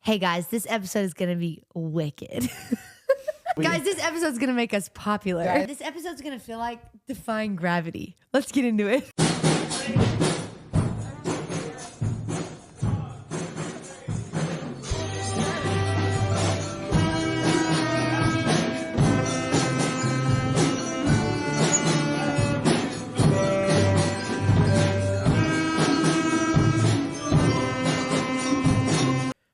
Hey guys, this episode is gonna be wicked. Guys, this episode's gonna make us popular. Yeah. This episode's gonna feel like defying gravity. Let's get into it.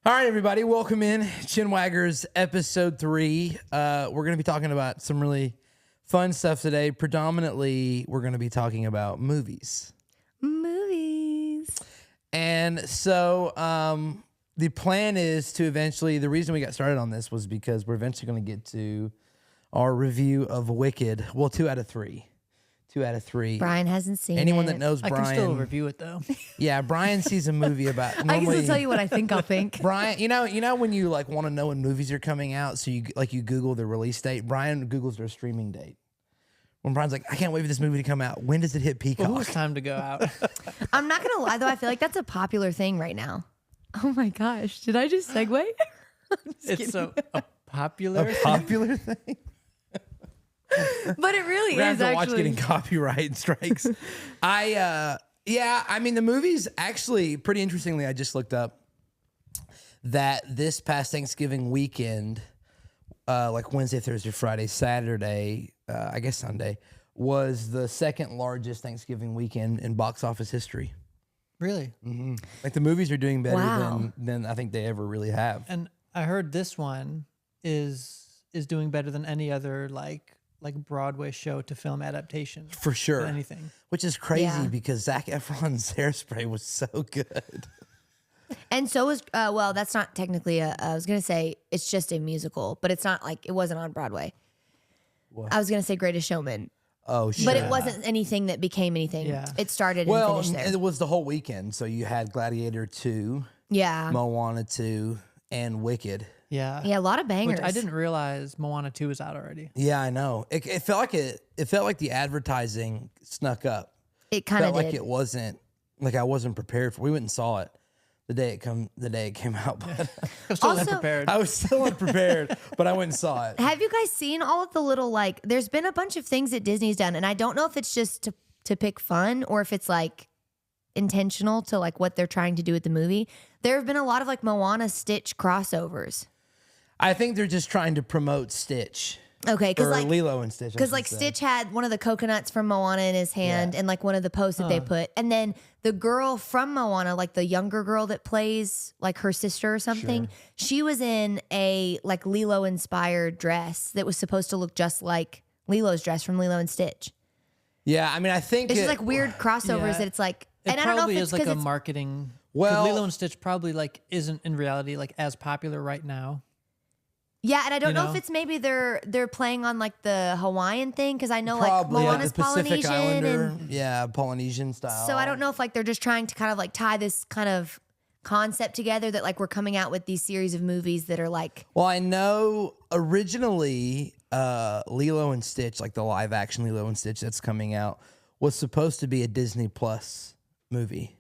All right, everybody, welcome in Chinwaggers episode 3. We're going to be talking about some really fun stuff today. Predominantly, we're going to be talking about movies. And so the plan is to eventually, the reason we got started on this was because we're eventually going to get to our review of Wicked. Well, 2 out of 3. 2 out of 3. Brian hasn't seen Anyone it. that knows Brian. I can still review it though. Yeah, Brian sees a movie about. I can still tell you what I think I'll think. Brian, you know when you like want to know when movies are coming out, so you Google the release date. Brian Googles their streaming date. When Brian's like, I can't wait for this movie to come out. When does it hit Peacock? Well, it's time to go out. I'm not gonna lie though, I feel like that's a popular thing right now. Oh my gosh, did I just segue? It's a popular thing. But it really We're is gonna have to watch actually. getting copyright strikes. I mean the movie's actually pretty interestingly. I just looked up that this past Thanksgiving weekend, like Wednesday, Thursday, Friday, Saturday, I guess Sunday, was the second largest Thanksgiving weekend in box office history. Really? Mm-hmm. Like the movies are doing better Wow. than I think they ever really have. And I heard this one is doing better than any other like Broadway show to film adaptation. For sure. Or anything. Which is crazy Yeah. because Zac Efron's Hairspray was so good. And so was well, that's not technically I was gonna say it's just a musical, but it's not like it wasn't on Broadway. What? I was gonna say Greatest Showman. Oh, sure. But it wasn't anything that became anything. Yeah. It started and Well, finished there. it was the whole weekend. So you had Gladiator 2, Yeah. Moana 2, and Wicked. Yeah. Yeah, a lot of bangers. Which I didn't realize Moana 2 was out already. Yeah, I know. It felt like the advertising snuck up. It kind of Felt did. like it wasn't like I wasn't prepared for. We went and saw it the day it came out. But I'm still Also- unprepared. I was still unprepared, but I went and saw it. Have you guys seen all of the little like? There's been a bunch of things that Disney's done, and I don't know if it's just to pick fun or if it's like intentional to like what they're trying to do with the movie. There have been a lot of like Moana Stitch crossovers. I think they're just trying to promote Stitch. Okay, because Or like Lilo and Stitch. I because should like say. Stitch had one of the coconuts from Moana in his hand, and like one of the posts that they put, and then the girl from Moana, like the younger girl that plays like her sister or something, she was in a like Lilo inspired dress that was supposed to look just like Lilo's dress from Lilo and Stitch. Yeah, I mean, I think It's just like weird crossovers Yeah. that it's like, It and I don't know if probably it's is like because a it's marketing. Well- Lilo and Stitch probably like isn't in reality like as popular right now. yeah, and I don't you know know? if it's maybe they're playing on like the Hawaiian thing because I know probably like like Moana's the Pacific Polynesian Islander. and Yeah, Polynesian style. so I don't know if like they're just trying to kind of like tie this kind of concept together that like we're coming out with these series of movies that are like Well, I know originally Lilo and Stitch, like the live action Lilo and Stitch that's coming out, was supposed to be a Disney Plus movie.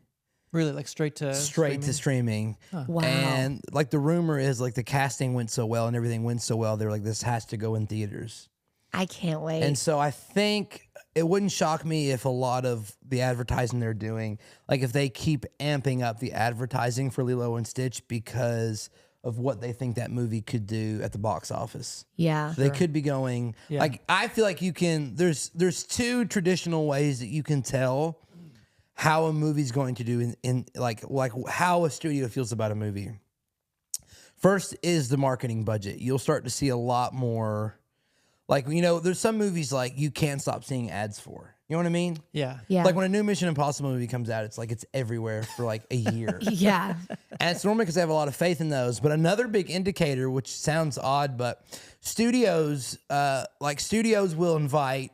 Really, like straight to Streaming. wow. And like the rumor is like the casting went so well and everything went so well, they're like, this has to go in theaters. I can't wait. And so I think it wouldn't shock me if a lot of the advertising they're doing, like if they keep amping up the advertising for Lilo and Stitch because of what they think that movie could do at the box office. yeah. They could be going Yeah. like I feel like you can. There's 2 traditional ways that you can tell how a movie's going to do in like how a studio feels about a movie. First is the marketing budget. You'll start to see a lot more. Like, you know, there's some movies like you can't stop seeing ads for. You know what I mean? Yeah. Yeah. Like when a new Mission Impossible movie comes out, it's like it's everywhere for like a year. yeah. And it's normally because I have a lot of faith in those. But another big indicator, which sounds odd, but studios will invite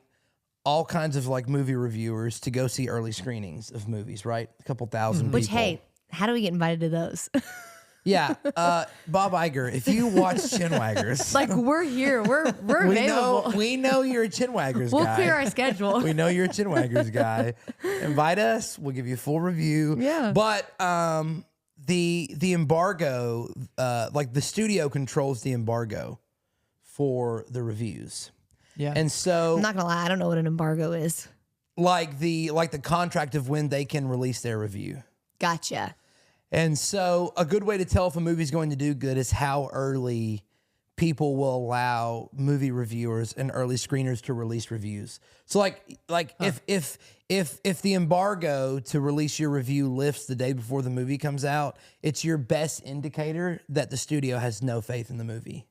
all kinds of like movie reviewers to go see early screenings of movies, right? A couple thousand Which people. hey, how do we get invited to those? Yeah. Bob Iger, if you watch Chinwaggers, like we're here. We're available. we know you're a Chinwaggers We'll guy. clear our schedule. We know you're a Chinwaggers guy. Invite us. We'll give you a full review. Yeah. But the embargo, like the studio controls the embargo for the reviews. Yeah. And so I'm not gonna lie, I don't know what an embargo is. like the contract of when they can release their review. Gotcha. And so a good way to tell if a movie's going to do good is how early people will allow movie reviewers and early screeners to release reviews. So if the embargo to release your review lifts the day before the movie comes out, it's your best indicator that the studio has no faith in the movie.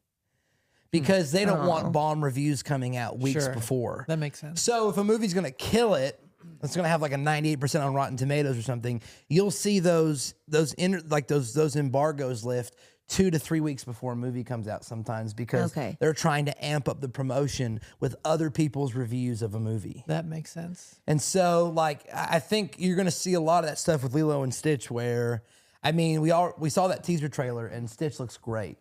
Because they don't want bomb reviews coming out weeks before. That makes sense. So if a movie's going to kill it, it's going to have like a 98% on Rotten Tomatoes or something, you'll see those embargoes lift 2 to 3 weeks before a movie comes out sometimes because they're trying to amp up the promotion with other people's reviews of a movie. That makes sense. And so like I think you're going to see a lot of that stuff with Lilo and Stitch where, I mean, we saw that teaser trailer and Stitch looks great.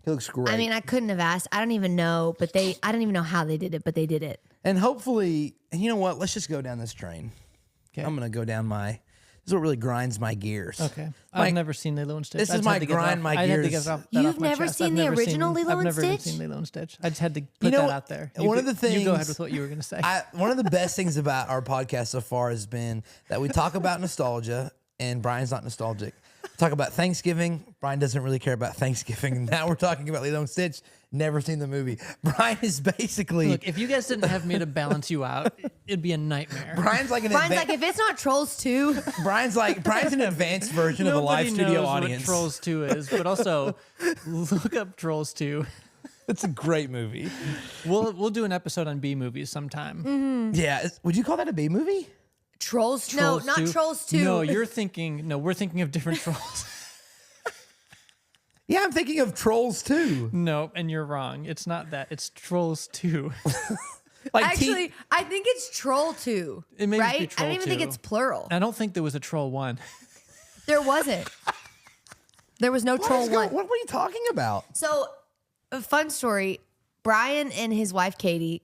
He looks great. I mean, I couldn't have asked. I don't even know, but I don't even know how they did it, but they did it. And hopefully, and you know what? Let's just go down this train. Okay. I'm going to go down this is what really grinds my gears. Okay. I've never seen Lilo and Stitch. This is my grind my gears. You've never seen the original Lilo and I've never even Stitch? seen Lilo and Stitch. I just had to put that out there. One of the things. You go ahead with what you were going to say. One of the best things about our podcast so far has been that we talk about nostalgia, and Brian's not nostalgic. Talk about Thanksgiving. Brian doesn't really care about Thanksgiving. Now we're talking about Lilo and Stitch. Never seen the movie. Brian is basically. Look, if you guys didn't have me to balance you out, it'd be a nightmare. Brian's like if it's not Trolls 2. Brian's an advanced version of a live studio audience. What Trolls 2 is, but also look up Trolls 2. It's a great movie. We'll do an episode on B movies sometime. Mm-hmm. Yeah, would you call that a B movie? Trolls? No, not Trolls 2. No, we're thinking of different Trolls. Yeah, I'm thinking of Trolls 2. No, and you're wrong. It's not that. It's Trolls 2. Actually, I think it's Troll 2. It may right? be Troll I don't even 2. think it's plural. I don't think there was a Troll 1. There wasn't. There was no Troll 1. What were you talking about? So, a fun story. Brian and his wife, Katie...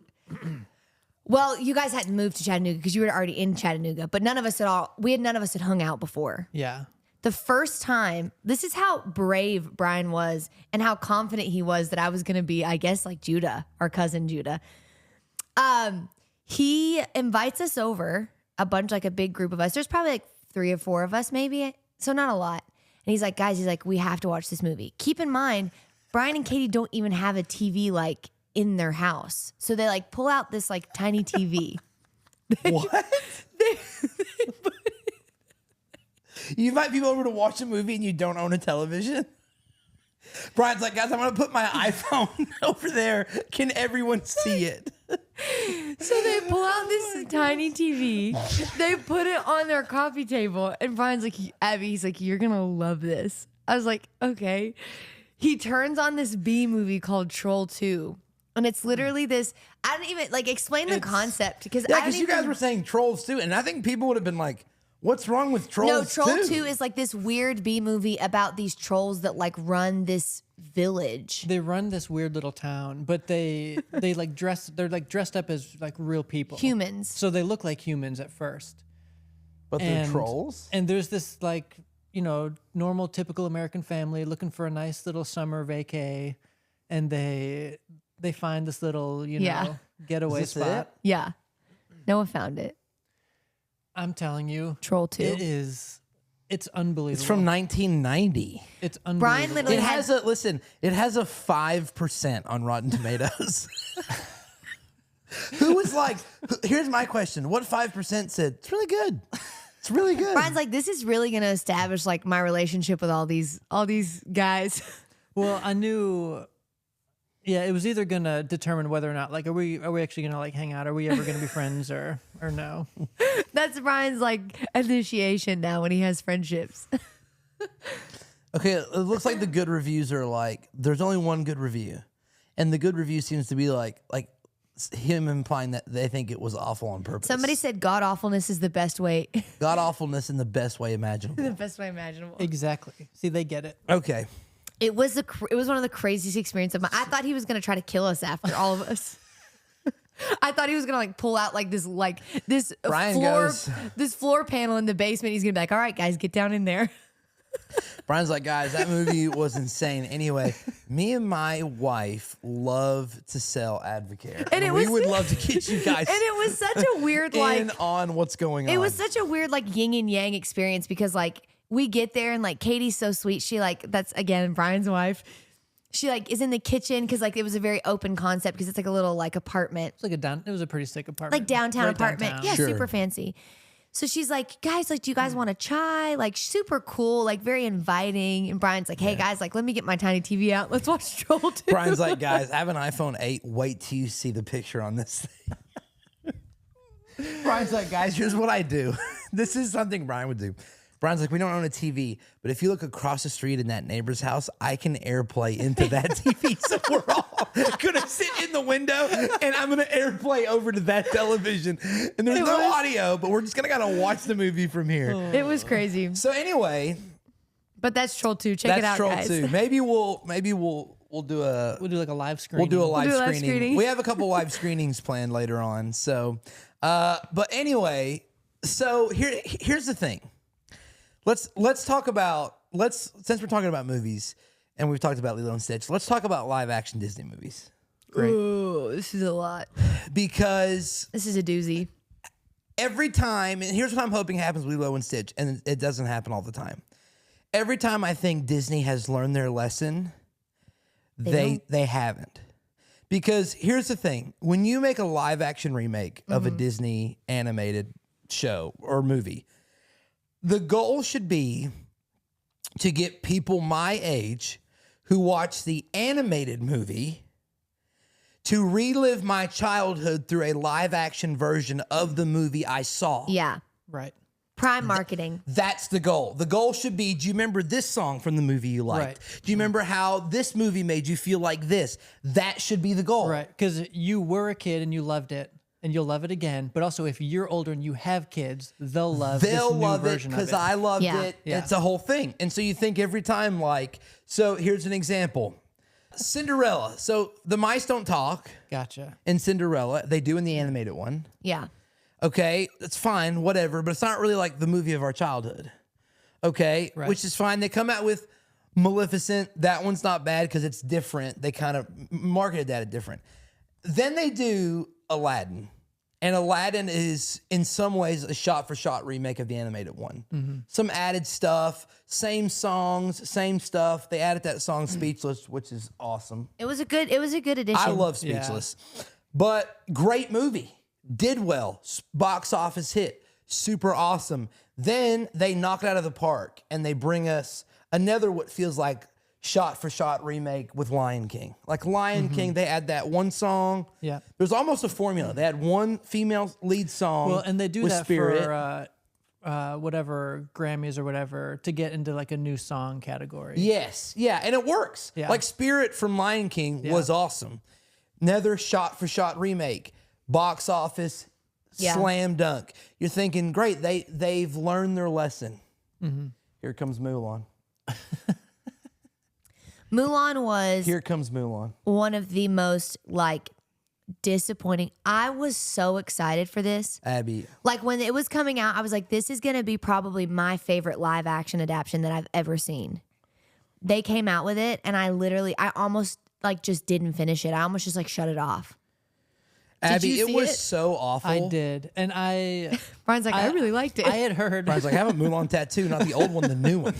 Well, you guys hadn't moved to Chattanooga because you were already in Chattanooga, but none of us had hung out before. Yeah. The first time, this is how brave Brian was and how confident he was that I was going to be, I guess, like Judah, our cousin Judah. He invites us over, a big group of us. There's probably like 3 or 4 of us, maybe. So not a lot. And he's like, guys, we have to watch this movie. Keep in mind, Brian and Katie don't even have a TV in their house. So they pull out this tiny TV. What? You invite people over to watch a movie and you don't own a television? Brian's like, guys, I'm going to put my iPhone over there. Can everyone see it? So they pull out this tiny TV. They put it on their coffee table. And Brian's like, Abby, he's like, you're going to love this. I was like, okay. He turns on this B movie called Troll 2. And it's literally this. I don't even explain the concept because you guys were saying Trolls 2, and I think people would have been like, "What's wrong with Trolls 2?" No, Troll 2 is this weird B movie about these trolls that run this village. They run this weird little town, but they dress. They're dressed up as real people, humans. So they look like humans at first, but they're trolls. And there's this normal, typical American family looking for a nice little summer vacay, and they find this little, getaway spot. Yeah. Noah found it. I'm telling you. Troll 2. It's unbelievable. It's from 1990. It's unbelievable. Brian literally it has a 5% on Rotten Tomatoes. Who was here's my question. What 5% said, it's really good. It's really good. Brian's like, this is really going to establish my relationship with all these guys. Well, I knew. Yeah, it was either gonna determine whether or not are we actually gonna hang out? Are we ever gonna be friends or no? That's Brian's initiation now when he has friendships. Okay, it looks like the good reviews are there's only one good review, and the good review seems to be like him implying that they think it was awful on purpose. Somebody said god awfulness is the best way. God awfulness in the best way imaginable. The best way imaginable. Exactly. See, they get it. Okay. It was one of the craziest experiences of my. I thought he was gonna try to kill us after all of us. I thought he was gonna pull out this Brian floor panel in the basement. He's gonna be like, "All right, guys, get down in there." Brian's like, guys, that movie was insane. Anyway, me and my wife love to sell Advocare. And we would love to get you guys And it was such a weird, like, on what's going on. It was such a weird, like, yin and yang experience because, like, we get there and, like, Katie's so sweet. She, like, that's, again, Brian's wife. She, like, is in the kitchen because, like, it was a very open concept because it's, like, a little, like, apartment. It was a pretty sick apartment. Like, downtown Right apartment. downtown. Yeah, Sure. super fancy. So she's like, guys, like, do you guys want a chai? Like, super cool, like, very inviting. And Brian's like, hey, guys, like, let me get my tiny TV out. Let's watch Troll 2. Brian's like, guys, I have an iPhone 8. Wait till you see the picture on this thing. Brian's like, guys, here's what I do. This is something Brian would do. Brian's like, we don't own a TV, but if you look across the street in that neighbor's house, I can AirPlay into that TV. So we're all gonna sit in the window and I'm gonna AirPlay over to that television. And there's no audio, but we're just gonna gotta watch the movie from here. It was crazy. So anyway, But that's Troll 2. Check it out, Troll guys. 2. Maybe we'll do a We'll do like a live screening. We'll do a live We'll do a live screening. screening. We have a couple live screenings planned later on. So, but anyway, so here's the thing. Let's talk about since we're talking about movies and we've talked about Lilo and Stitch. Let's talk about live action Disney movies. Great. Ooh, this is a lot. Because This is a doozy. every time, and here's what I'm hoping happens with Lilo and Stitch, and it doesn't happen all the time. Every time I think Disney has learned their lesson, they haven't. Because here's the thing. When you make a live action remake of a Disney animated show or movie, the goal should be to get people my age who watch the animated movie to relive my childhood through a live action version of the movie I saw. Yeah. Right. Prime marketing. That's the goal. The goal should be, do you remember this song from the movie you liked? Right. Do you remember how this movie made you feel like this? That should be the goal. Right. Because you were a kid and you loved it. And you'll love it again. But also, if you're older and you have kids, they'll love this new it version of it. because I loved Yeah. it. Yeah. It's a whole thing. And so you think every time, like, so here's an example. Cinderella. So the mice don't talk Gotcha. in Cinderella. They do in the animated one. Yeah. Okay, that's fine, whatever. But it's not really like the movie of our childhood. Okay, Right. which is fine. They come out with Maleficent. That one's not bad because it's different. They kind of marketed that different. Then they do Aladdin. And Aladdin is, in some ways, a shot-for-shot remake of the animated one. Some added stuff, same songs, same stuff. They added that song "Speechless," which is awesome. It was a good addition. I love Speechless, but great movie. Did well, box office hit, super awesome. Then they knock it out of the park and they bring us another what feels like shot-for-shot remake with Lion King. Like Lion King, they add that one song. Yeah. There's almost a formula. They had one female lead song. Well, and they do with that Spirit. for whatever Grammys or whatever to get into like a new song category. Yes, yeah, and it works. Yeah. Like Spirit from Lion King was awesome. Another shot-for-shot remake, box office, slam dunk. You're thinking, great, they've learned their lesson. Here comes Mulan. Mulan was Here comes Mulan. one of the most like disappointing. I was so excited for this. Abbey. Like when it was coming out, I was like, this is going to be probably my favorite live action adaptation that I've ever seen. They came out with it and I almost like just didn't finish it. I almost just like shut it off. Abbey, you it see was it? so awful. I did. And Brian's like, I really liked it. I had heard. Brian's like, I have a Mulan tattoo, not the old one, the new one.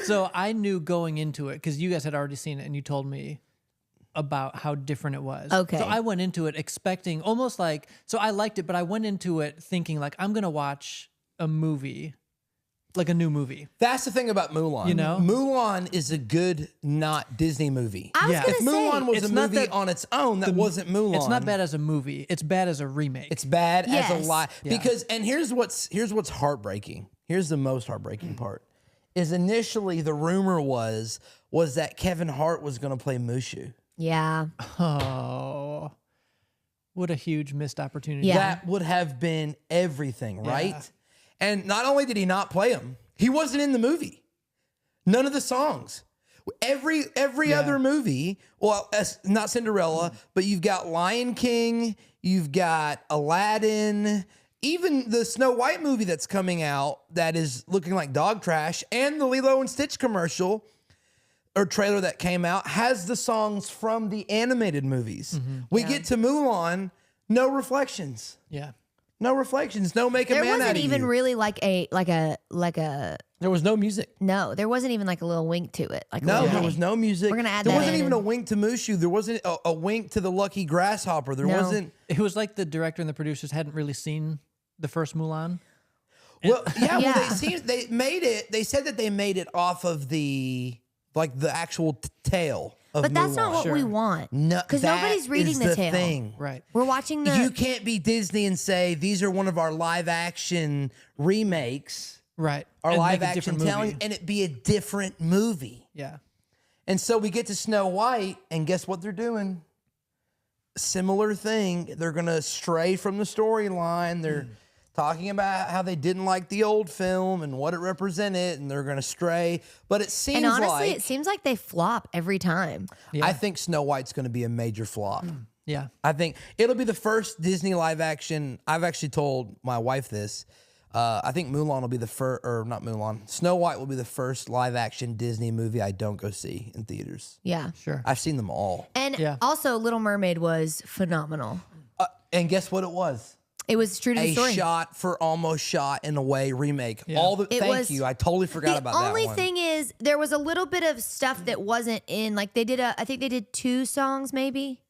So I knew going into it because you guys had already seen it and you told me about how different it was. Okay. So I went into it expecting almost like, so I liked it, but I went into it thinking like, I'm going to watch a movie, like a new movie. That's the thing about Mulan. You know? Mulan is a good, not Disney movie. I was Yeah. going If to say, Mulan was it's a not movie that on its own, that wasn't Mulan. It's not bad as a movie. It's bad as a remake. It's bad as a Yes. lie. Yeah. Because, and here's what's heartbreaking. Here's the most heartbreaking part. Is initially the rumor was that Kevin Hart was going to play Mushu. yeah. Oh, what a huge missed opportunity. Yeah. That would have been everything, right? And not only did he not play him, he wasn't in the movie. None of the songs. Every other movie, well, not Cinderella, but you've got Lion King, you've got Aladdin, even the Snow White movie that's coming out that is looking like dog trash, and the Lilo and Stitch commercial or trailer that came out has the songs from the animated movies. We get to Mulan, no reflections. Yeah. No reflections. No make a There man out wasn't of even you. really like a There was no music. no. There wasn't even like a little wink to it. Like a No, little, there hey. was no music. We're gonna add there that wasn't in. even a wink to Mushu. There wasn't a wink to the Lucky Grasshopper. There No. wasn't. It was like the director and the producers hadn't really seen the first Mulan. Well, yeah. Yeah. Well, they made it. They said that they made it off of the actual tale of But that's Mulan. not what we Sure. want. No, because that nobody's reading is the tale. thing. Right. We're watching the. You can't be Disney and say these are one of our live action remakes, Right. our And live make a action different telling, movie. and it be a different movie. Yeah. And so we get to Snow White, and guess what they're doing? Similar thing. They're going to stray from the storyline. They're talking about how they didn't like the old film and what it represented, and they're going to stray. But it seems and honestly, like it seems like they flop every time. Yeah. I think Snow White's going to be a major flop. Yeah. I think it'll be the first Disney live action. I've actually told my wife this. I think Mulan will be the first, or not Mulan. Snow White will be the first live action Disney movie I don't go see in theaters. Yeah. Sure. I've seen them all. And Yeah. also, Little Mermaid was phenomenal. And guess what it was? It was true to the A story. shot for almost shot in a way remake. Yeah. All the It thank was- you. I totally forgot about that only one. thing is, there was a little bit of stuff that wasn't in. Like they did I think they did 2 songs, maybe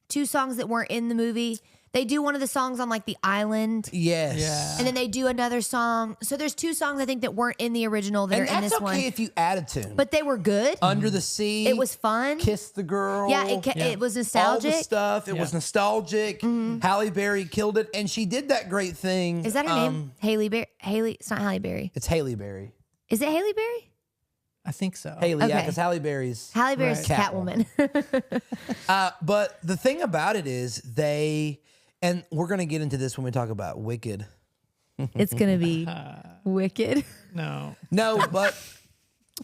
2 songs that weren't in the movie. They do one of the songs on like the island, Yes. Yeah. and then they do another song. So there's 2 songs I think that weren't in the original that And are in that's this okay one. if you add a tune. But they were good. Under the Sea. It was fun. Kiss the Girl. Yeah, it was all nostalgic. the stuff. It was nostalgic. Halle Berry killed it, and she did that great thing. Is that her name? Haley Berry? Haley? It's not Halle Berry. It's Halle Berry. Is it Haley Berry? I think so. Haley, yeah, Okay. because Halle Berry's. Halle Berry's Right. Catwoman. But the thing about it is and we're gonna get into this when we talk about Wicked. It's gonna be wicked. No. No, but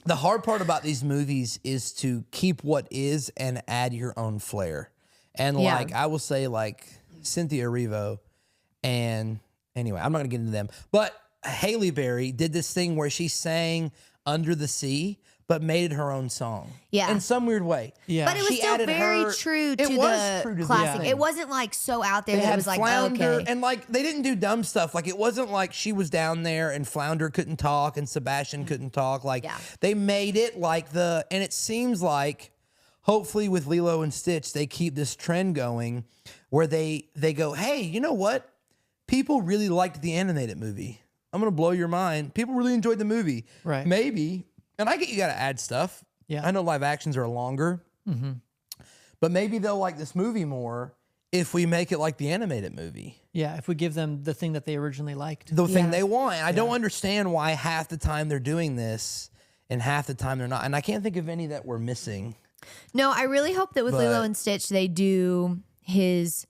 the hard part about these movies is to keep what is and add your own flair. And Yeah. like I will say, like Cynthia Erivo, and anyway, I'm not gonna get into them. But Halle Berry did this thing where she sang Under the Sea, but made it her own song. Yeah. In some weird way. Yeah. But it was She still added very her- true to It was the true to the classic. thing. It wasn't like so out there They that it had was like, Flounder, okay. and like they didn't do dumb stuff. Like it wasn't like she was down there and Flounder couldn't talk and Sebastian couldn't talk. Like Yeah. they made it like and it seems like hopefully with Lilo and Stitch they keep this trend going where they go, hey, you know what? People really liked the animated movie. I'm gonna blow your mind. People really enjoyed the movie. Right. Maybe, and I get you got to add stuff. Yeah. I know live actions are longer. But maybe they'll like this movie more if we make it like the animated movie. Yeah. If we give them the thing that they originally liked. The thing Yeah. they want. I don't understand why half the time they're doing this and half the time they're not. And I can't think of any that we're missing. No, I really hope that with But- Lilo and Stitch they do his.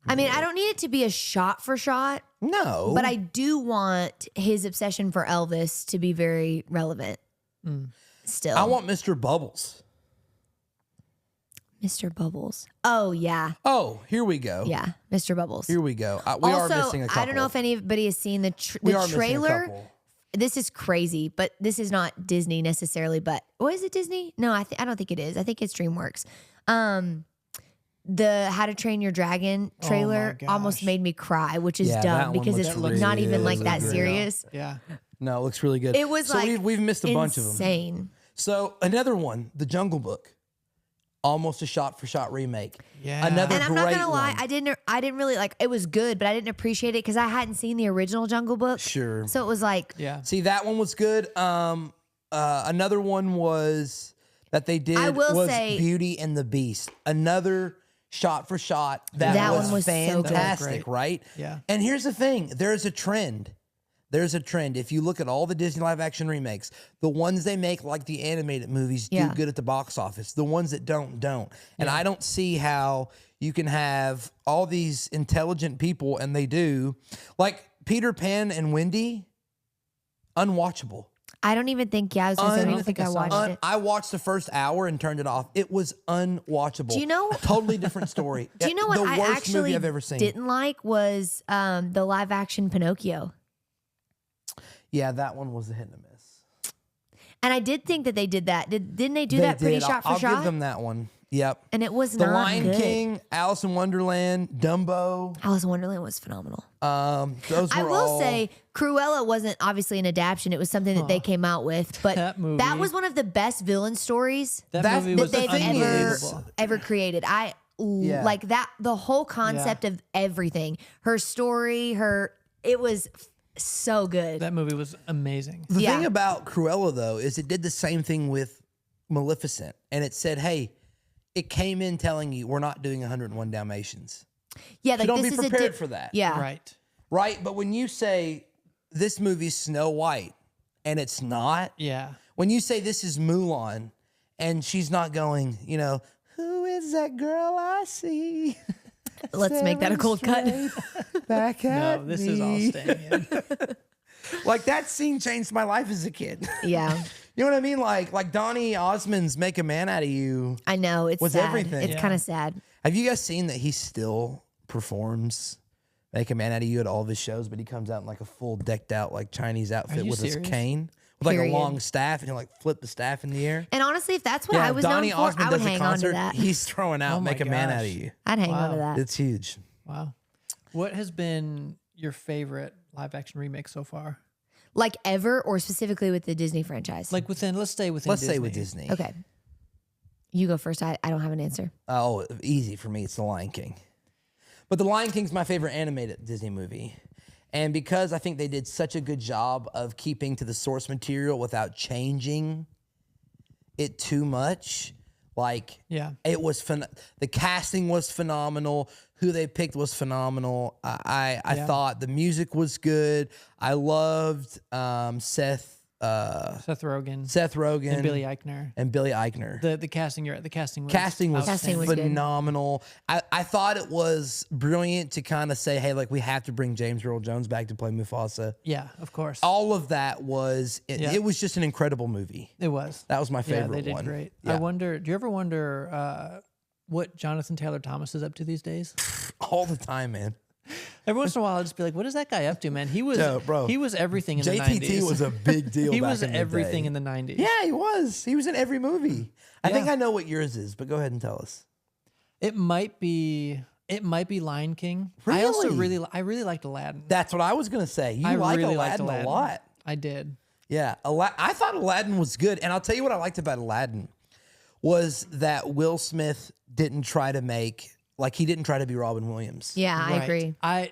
I mean, I don't need it to be a shot for shot, No. but I do want his obsession for Elvis to be very relevant. Still, I want Mr. Bubbles. Mr. Bubbles. Oh yeah, Oh, here we go. yeah, Mr. Bubbles. Here we go. We are Also, missing a couple. I don't know if anybody has seen the we are missing a trailer. couple. This is crazy, but this is not Disney necessarily. But is it Disney? No, I don't think it is. I think it's DreamWorks. The How to Train Your Dragon trailer almost gosh. made me cry, which is Yeah, that dumb one because looks it's really not even like really that good. serious. Yeah. No, it looks really good. It was so like we've missed a bunch of them. insane. So another one, The Jungle Book. Almost a shot for shot remake. Yeah. Another And I'm great not gonna lie, one. I didn't really like. It was good, but I didn't appreciate it because I hadn't seen the original Jungle Book. Sure. So it was like, Yeah. See, that one was good. Another one was that they did I will was say- Beauty and the Beast. Another shot for shot that, That was, one was so good. fantastic, Great. right? Yeah. And here's the thing: there's a trend. There's a trend. If you look at all the Disney live action remakes, the ones they make like the animated movies do Yeah. good at the box office. The ones that don't. And I don't see how you can have all these intelligent people and they do. Like Peter Pan and Wendy, unwatchable. I don't even think. Yeah, I was gonna say, I don't even think I watched it. I watched the first hour and turned it off. It was unwatchable. Do you know? Totally different story. Do you know what the I worst actually movie I've ever seen. didn't like was the live action Pinocchio. Yeah, that one was a hit and a miss. And I did think that they did that. Didn't they do that pretty shot for I'll shot? give them that one. Yep. And it was The not Lion good. King, Alice in Wonderland, Dumbo. Alice in Wonderland was phenomenal. Those were I will say Cruella wasn't obviously an adaptation. It was something that they came out with. But That movie- that was one of the best villain stories That That's- movie but was the they've thing is- unbelievable. ever created. Yeah. Like that, the whole concept of everything, her story, it was so good. That movie was amazing. The Yeah. thing about Cruella, though, is it did the same thing with Maleficent. And it said, hey, it came in telling you we're not doing 101 Dalmatians. Yeah, like So don't this be is prepared for that. Yeah, Right. Right? But when you say this movie's Snow White and it's not, Yeah. when you say this is Mulan and she's not going, who is that girl I see? Let's make that a cold cut. Straight Back at No, this is all me. staying in. Like that scene changed my life as a kid. Yeah, You know what I mean? Like Donny Osmond's "Make a Man Out of You." I know it's Was sad. everything. It's Yeah. kind of sad. Have you guys seen that he still performs "Make a Man Out of You" at all of his shows? But he comes out in like a full decked out like Chinese outfit you with his serious? cane, with like Period. a long staff, and he'll like flip the staff in the air. And honestly, if that's what I if was Donny known for, Osmond I would does a hang on to concert, that. he's throwing out Oh my "Make a Man Out of gosh. You." I'd hang on to Wow. that. It's huge. Wow. What has been your favorite live action remake so far? Like ever, or specifically with the Disney franchise? Like let's stay within Let's Disney. say with Disney. Okay, you go first. I don't have an answer. Oh, easy for me. It's The Lion King. But The Lion King's my favorite animated Disney movie. And because I think they did such a good job of keeping to the source material without changing it too much, like Yeah. it was the casting was phenomenal. Who they picked was phenomenal. I thought the music was good. I loved Seth Rogen And Billy Eichner. and Billy Eichner. The casting the casting was Casting was Casting was good. phenomenal. I thought it was brilliant to kind of say, hey, like we have to bring James Earl Jones back to play Mufasa. Yeah, of course. All of that was Yeah. it was just an incredible movie. It was. That was my favorite Yeah, they did one. great. Yeah. I wonder, do you ever wonder what Jonathan Taylor Thomas is up to these days? All the time, man. Every once in a while, I'll just be like, what is that guy up to, man? He was bro. he was everything in the JTT 90s. was a big deal. He back was in the everything day. in the 90s. Yeah, he was. He was in every movie. I think Yeah. I know what yours is, but go ahead and tell us. It might be Lion King. I also Really? really liked Aladdin. That's what I was gonna say. You I like really liked Aladdin a lot. I did. Yeah, I thought Aladdin was good, and I'll tell you what I liked about Aladdin was that Will Smith didn't try to be Robin Williams. Yeah, I Right. agree. I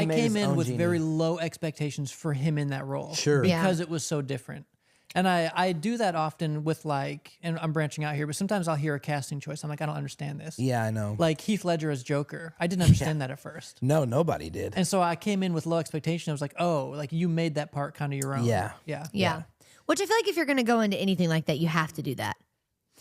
made came his in own with genie. very low expectations for him in that role. Sure. Yeah. Because it was so different. And I do that often with and I'm branching out here, but sometimes I'll hear a casting choice. I'm like, I don't understand this. Yeah, I know. Like Heath Ledger as Joker. I didn't understand that at first. No, nobody did. And so I came in with low expectation. I was like, oh, like you made that part kind of your own. Yeah. Yeah. Yeah. Which I feel like if you're going to go into anything like that, you have to do that.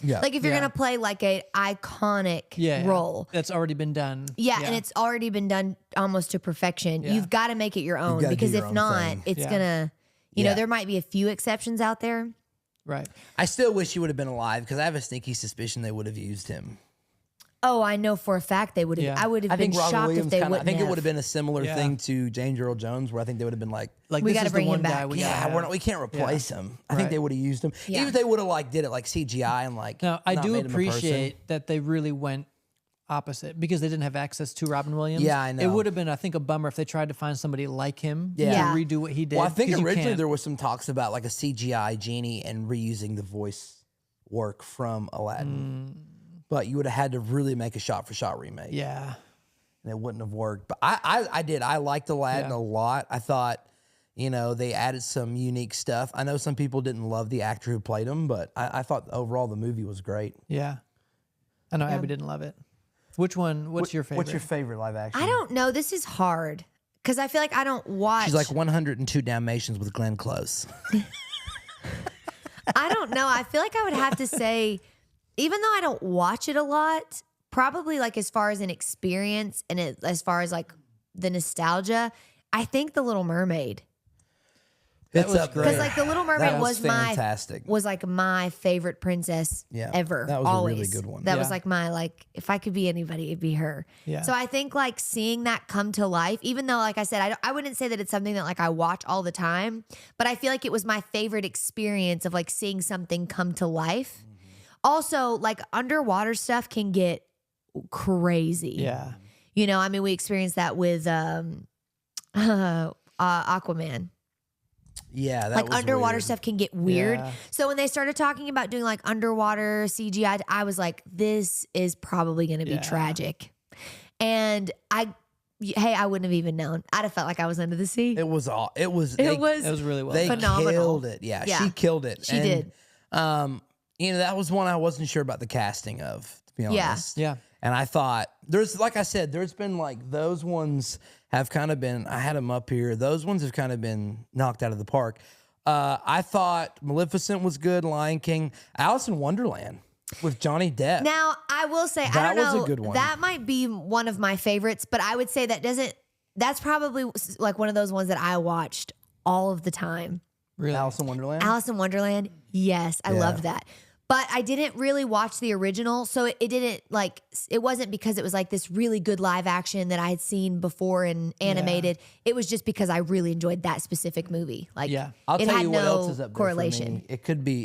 Yeah. Like if you're Yeah. going to play like a iconic Yeah. role. That's already been done. Yeah, and it's already been done almost to perfection. Yeah. You've got to make it your own gotta do because your if own not, thing. it's Yeah. going to, you Yeah. know, there might be a few exceptions out there. Right. I still wish he would have been alive because I have a sneaky suspicion they would have used him. Oh, I know for a fact they would have. Yeah. I would have I been think Robin shocked Williams if they kinda, I wouldn't think it have. would have been a similar Yeah. thing to James Earl Jones, where I think they would have been like, Like We this gotta is bring the him one guy back. we yeah, gotta have. we can't replace him. I think Right. they would have used him. Yeah. Even if they would have like did it like CGI and like. Now, I not do made him a person. appreciate that they really went opposite because they didn't have access to Robin Williams. Yeah, I It know. would have been, I think, a bummer if they tried to find somebody like him Yeah. Yeah. to redo what he did. Well, I think 'cause you originally can't. there was some talks about like a CGI genie and reusing the voice work from Aladdin. But you would have had to really make a shot-for-shot remake. Yeah. And it wouldn't have worked. But I did. I liked Aladdin Yeah. a lot. I thought, they added some unique stuff. I know some people didn't love the actor who played him, but I thought overall the movie was great. Yeah. I know Abby didn't love it. Which one? What's your favorite? What's your favorite live action? I don't know. This is hard because I feel like I don't watch. She's like 102 Dalmatians with Glenn Close. I don't know. I feel like I would have to say, even though I don't watch it a lot, probably like as far as an experience and as far as like the nostalgia, I think The Little Mermaid. That It's was up there. Because like the Little Mermaid That was fantastic. my favorite princess ever. That was always. a really good one. That was like my like if I could be anybody, it'd be her. Yeah. So I think like seeing that come to life, even though like I said, I wouldn't say that it's something that like I watch all the time, but I feel like it was my favorite experience of like seeing something come to life. Also, like underwater stuff can get crazy. Yeah. You know, I mean, we experienced that with Aquaman. Yeah, that Like was underwater weird. stuff can get weird. Yeah. So when they started talking about doing like underwater CGI, I was like, this is probably going to be Yeah. tragic. And I wouldn't have even known. I'd have felt like I was under the sea. It was all. It was. It was That was really well They done. phenomenal. killed it. Yeah, Yeah. she killed it. She did. You know, that was one I wasn't sure about the casting of, to be Yeah. honest. Yeah. And I thought like I said, there's been like those ones have kind of been. I had them up here. Those ones have kind of been knocked out of the park. I thought Maleficent was good. Lion King, Alice in Wonderland with Johnny Depp. Now, I will say, I That don't was a know. good one. That might be one of my favorites, but I would say that's probably like one of those ones that I watched all of the time. Really. Alice in Wonderland. Alice in Wonderland. Yes, I loved that. But I didn't really watch the original, so it didn't like it wasn't because it was like this really good live action that I had seen before and animated. It was just because I really enjoyed that specific movie. Like Yeah. I'll it tell had you what no else is up there correlation. for me.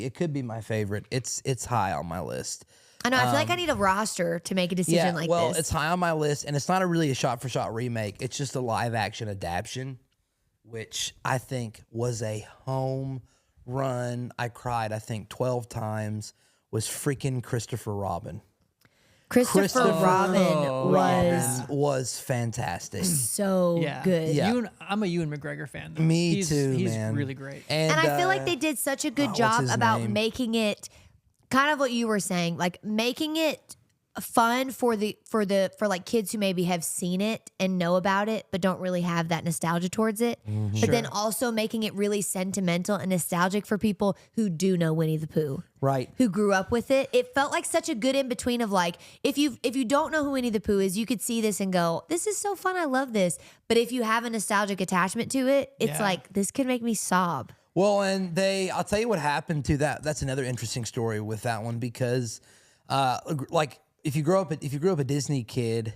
It could be my favorite. It's high on my list. I know. I feel like I need a roster to make a decision like well, this. it's high on my list, and it's not really a shot-for-shot remake. It's just a live-action adaptation, which I think was a home run. I cried, I think, 12 times. Was freaking Christopher Robin. Christopher Robin was fantastic. so Yeah. good. Yeah. I'm a Ewan McGregor fan. Though. Me he's, too, he's man. really great. And I feel like they did such a good what's job his about name? making it kind of what you were saying, like making it fun for like kids who maybe have seen it and know about it but don't really have that nostalgia towards it. Mm-hmm. But then also making it really sentimental and nostalgic for people who do know Winnie the Pooh. Right. Who grew up with it. It felt like such a good in between of like if you don't know who Winnie the Pooh is, you could see this and go, this is so fun, I love this. But if you have a nostalgic attachment to it, it's like this could make me sob. Well, and I'll tell you what happened to that. That's another interesting story with that one because, like, if you grow up a Disney kid,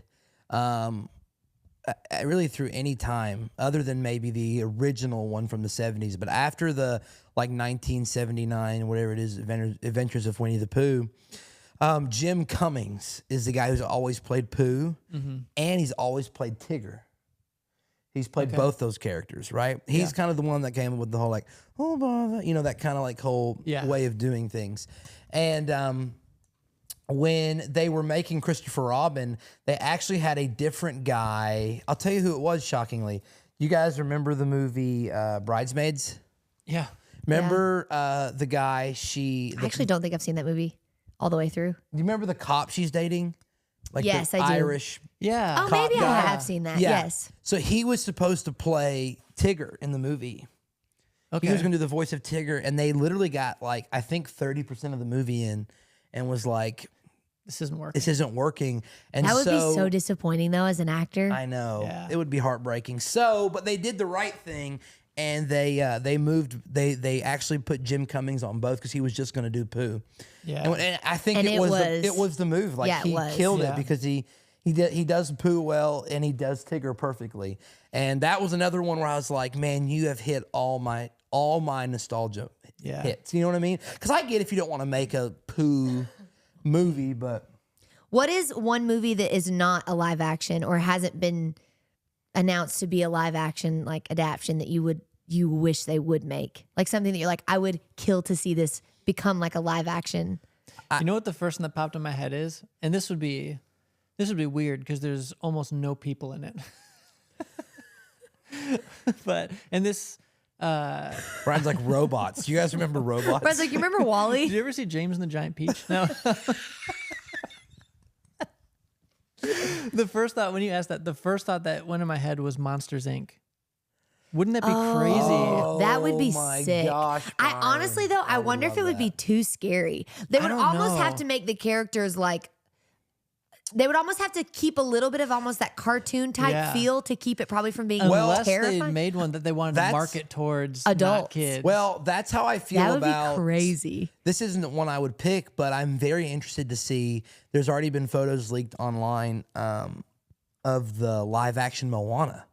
really through any time other than maybe the original one from the 70s, but after the like 1979, whatever it is, Adventures of Winnie the Pooh, Jim Cummings is the guy who's always played Pooh, and he's always played Tigger. He's played both those characters, right? He's kind of the one that came up with the whole like, oh, bother, that kind of like whole way of doing things. And when they were making Christopher Robin, they actually had a different guy. I'll tell you who it was, shockingly. You guys remember the movie Bridesmaids? Yeah. Remember the guy I actually don't think I've seen that movie all the way through. Do you remember the cop she's dating? Like Yes, the I do. Irish. Yeah. Oh, maybe I guy. have seen that. Yeah. Yes. So he was supposed to play Tigger in the movie. Okay. He was going to do the voice of Tigger, and they literally got like, I think 30% of the movie in and was like, This isn't working. this isn't working. And That would be so disappointing though as an actor. I know. Yeah. It would be heartbreaking. So, but they did the right thing, and they actually put Jim Cummings on both because he was just going to do Pooh. Yeah. And I think And it was the move. Like Yeah, it he was. killed Yeah. it because he does Pooh well and he does Tigger perfectly. And that was another one where I was like, man, you have hit all my nostalgia hits. You know what I mean? Because I get if you don't want to make a Pooh movie, but What is one movie that is not a live action or hasn't been announced to be a live action like adaptation that you wish they would make? Like something that you're like, I would kill to see this become like a live action. You know what the first one that popped in my head is? And this would be weird because there's almost no people in it. Brian's like robots. Do you guys remember robots? Brad's like, you remember Wally? Did you ever see James and the Giant Peach? No. The first thought when you asked that, that went in my head was Monsters Inc. Wouldn't that be crazy? That would be my sick. gosh, I Brian. honestly though, I wonder if it would be too scary. They would don't almost know. have to make the characters like They would almost have to keep a little bit of almost that cartoon type feel to keep it probably from being Unless terrifying. they made one that they wanted to market towards adults. not kids. Well, that's how I feel that would about be crazy. This isn't one I would pick, but I'm very interested to see. There's already been photos leaked online of the live action Moana.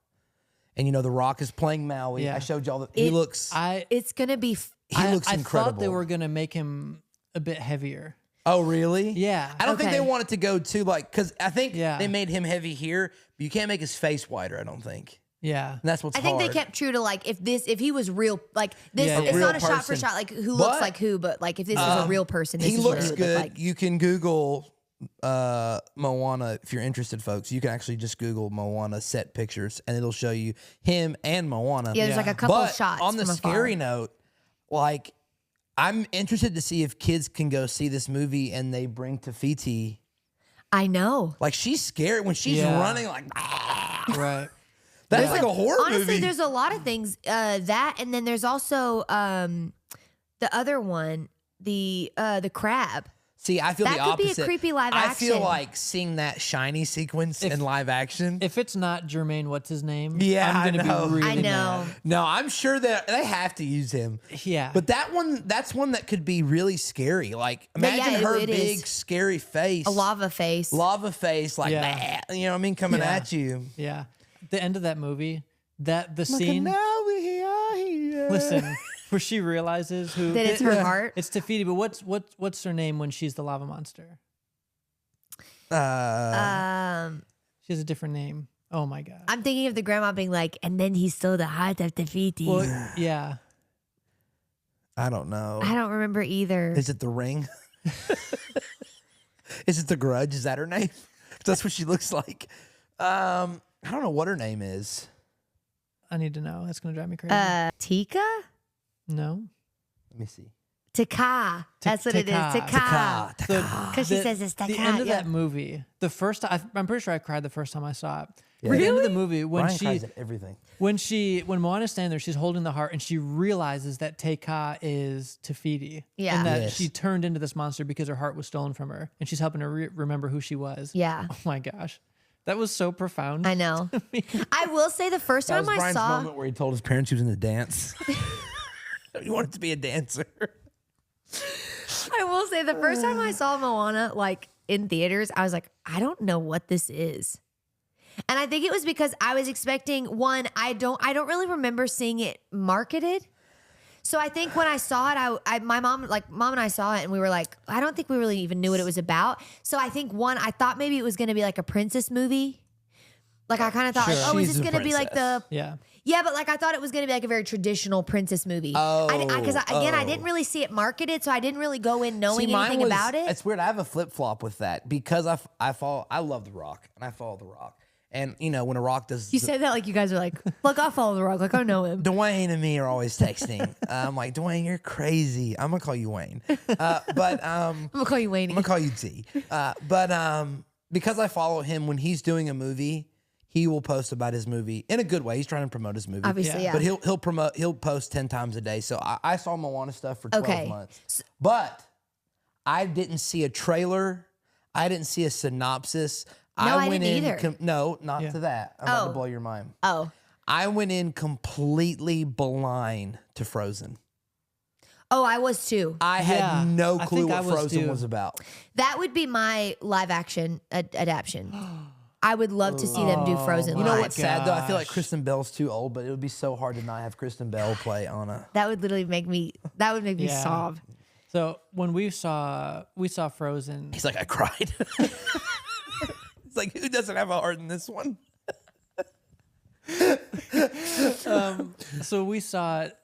And The Rock is playing Maui. Yeah. I showed y'all that he looks It's gonna be. he looks I incredible. thought they were gonna make him a bit heavier. Oh, really? Yeah. I don't think they Okay. wanted to go too because I think Yeah. they made him heavy here, but you can't make his face wider. I don't think. Yeah. And that's what's I think hard. they kept true to if he was real, like this. Yeah, It's yeah. not Real a shot for person. shot like who looks But, like who, but like if this was a real person, this He is what looks would good. look like. You can Google Moana if you're interested, folks. You can actually just Google Moana set pictures, and it'll show you him and Moana. Yeah, there's like a couple But shots. on the from afar. scary note, like I'm interested to see if kids can go see this movie and they bring Tafiti. I know. Like she's scary when she's Yeah. running. Like Right. that's like a horror Honestly, movie. there's a lot of things that, and then there's also the other one, the crab. See, I feel That the could be a opposite. creepy live I feel action. like seeing that shiny sequence in live action. If it's not Jermaine, what's his name? Yeah, I'm gonna I know. be really I know. mad. No, I'm sure that they have to use him. Yeah. But that's one that could be really scary. Like imagine yeah, her it big is. scary face. A lava face. Like Yeah. "Bah," you know what I mean, coming Yeah. at you. Yeah. The end of that movie, the Look, scene. now we are here. Listen, where she realizes who that it's her heart. It's Tafiti, but what's her name when she's the lava monster? Uh, She has a different name. Oh my god. I'm thinking of the grandma being like, and then he stole the heart of Tafiti. Well, yeah. I don't know. I don't remember either. Is it The Ring? Is it The Grudge? Is that her name? That's what she looks like. I don't know what her name is. I need to know. That's gonna drive me crazy. Tika? No. Let me see. Taka. That's what it is. Taka. Taka. Because she says it's Taka. The end of yeah. that movie, the first time, I'm pretty sure I cried the first time I saw it. Yeah. The end of the movie, when Ryan cries she, at everything. when Moana's standing there, she's holding the heart and she realizes that Taka is Tafiti. Yeah. And that Yes. she turned into this monster because her heart was stolen from her. And she's helping her remember who she was. Yeah. Oh my gosh. That was so profound. I know. I will say the first That time was I Brian's saw. moment where he told his parents he was in the dance. He wanted to be a dancer. I will say the first time I saw Moana like in theaters, I was like, I don't know what this is. And I think it was because I was expecting one, I don't really remember seeing it marketed. So I think when I saw it, my mom and I saw it and we were like, I don't think we really even knew what it was about. So I think I thought maybe it was going to be like a princess movie. Like I kind of thought, Sure. like, oh, is She's this a going to be like the Yeah. Yeah, but like I thought it was going to be like a very traditional princess movie. Because I didn't really see it marketed, so I didn't really go in knowing anything about it. It's weird. I have a flip flop with that because I love The Rock and I follow The Rock. And when a Rock does, You said that like you guys are like, look, I'll follow The Rock. Like I know him. Dwayne and me are always texting. I'm like, Dwayne, you're crazy. I'm gonna call you Wayne, but I'm gonna call you Wayne. I'm gonna call you T. But because I follow him when he's doing a movie, he will post about his movie in a good way. He's trying to promote his movie, Obviously, yeah. But he'll post 10 times a day. So I saw Moana stuff for 12 Okay. months, but I didn't see a trailer. I didn't see a synopsis. I went didn't in. either. No, not to that. I'm about to Oh. blow your mind. Oh. I went in completely blind to Frozen. Oh, I was too. I Yeah, had no I clue think I what was Frozen too. was about. That would be my live action adaptation. I would love to see them do Frozen. You know live. what's sad though? I feel like gosh. Kristen Bell's too old, but it would be so hard to not have Kristen Bell play Anna. That would literally make me. That would make me Yeah. sob. So when we saw Frozen, He's like, I cried. It's like, who doesn't have a heart in this one? so we saw it.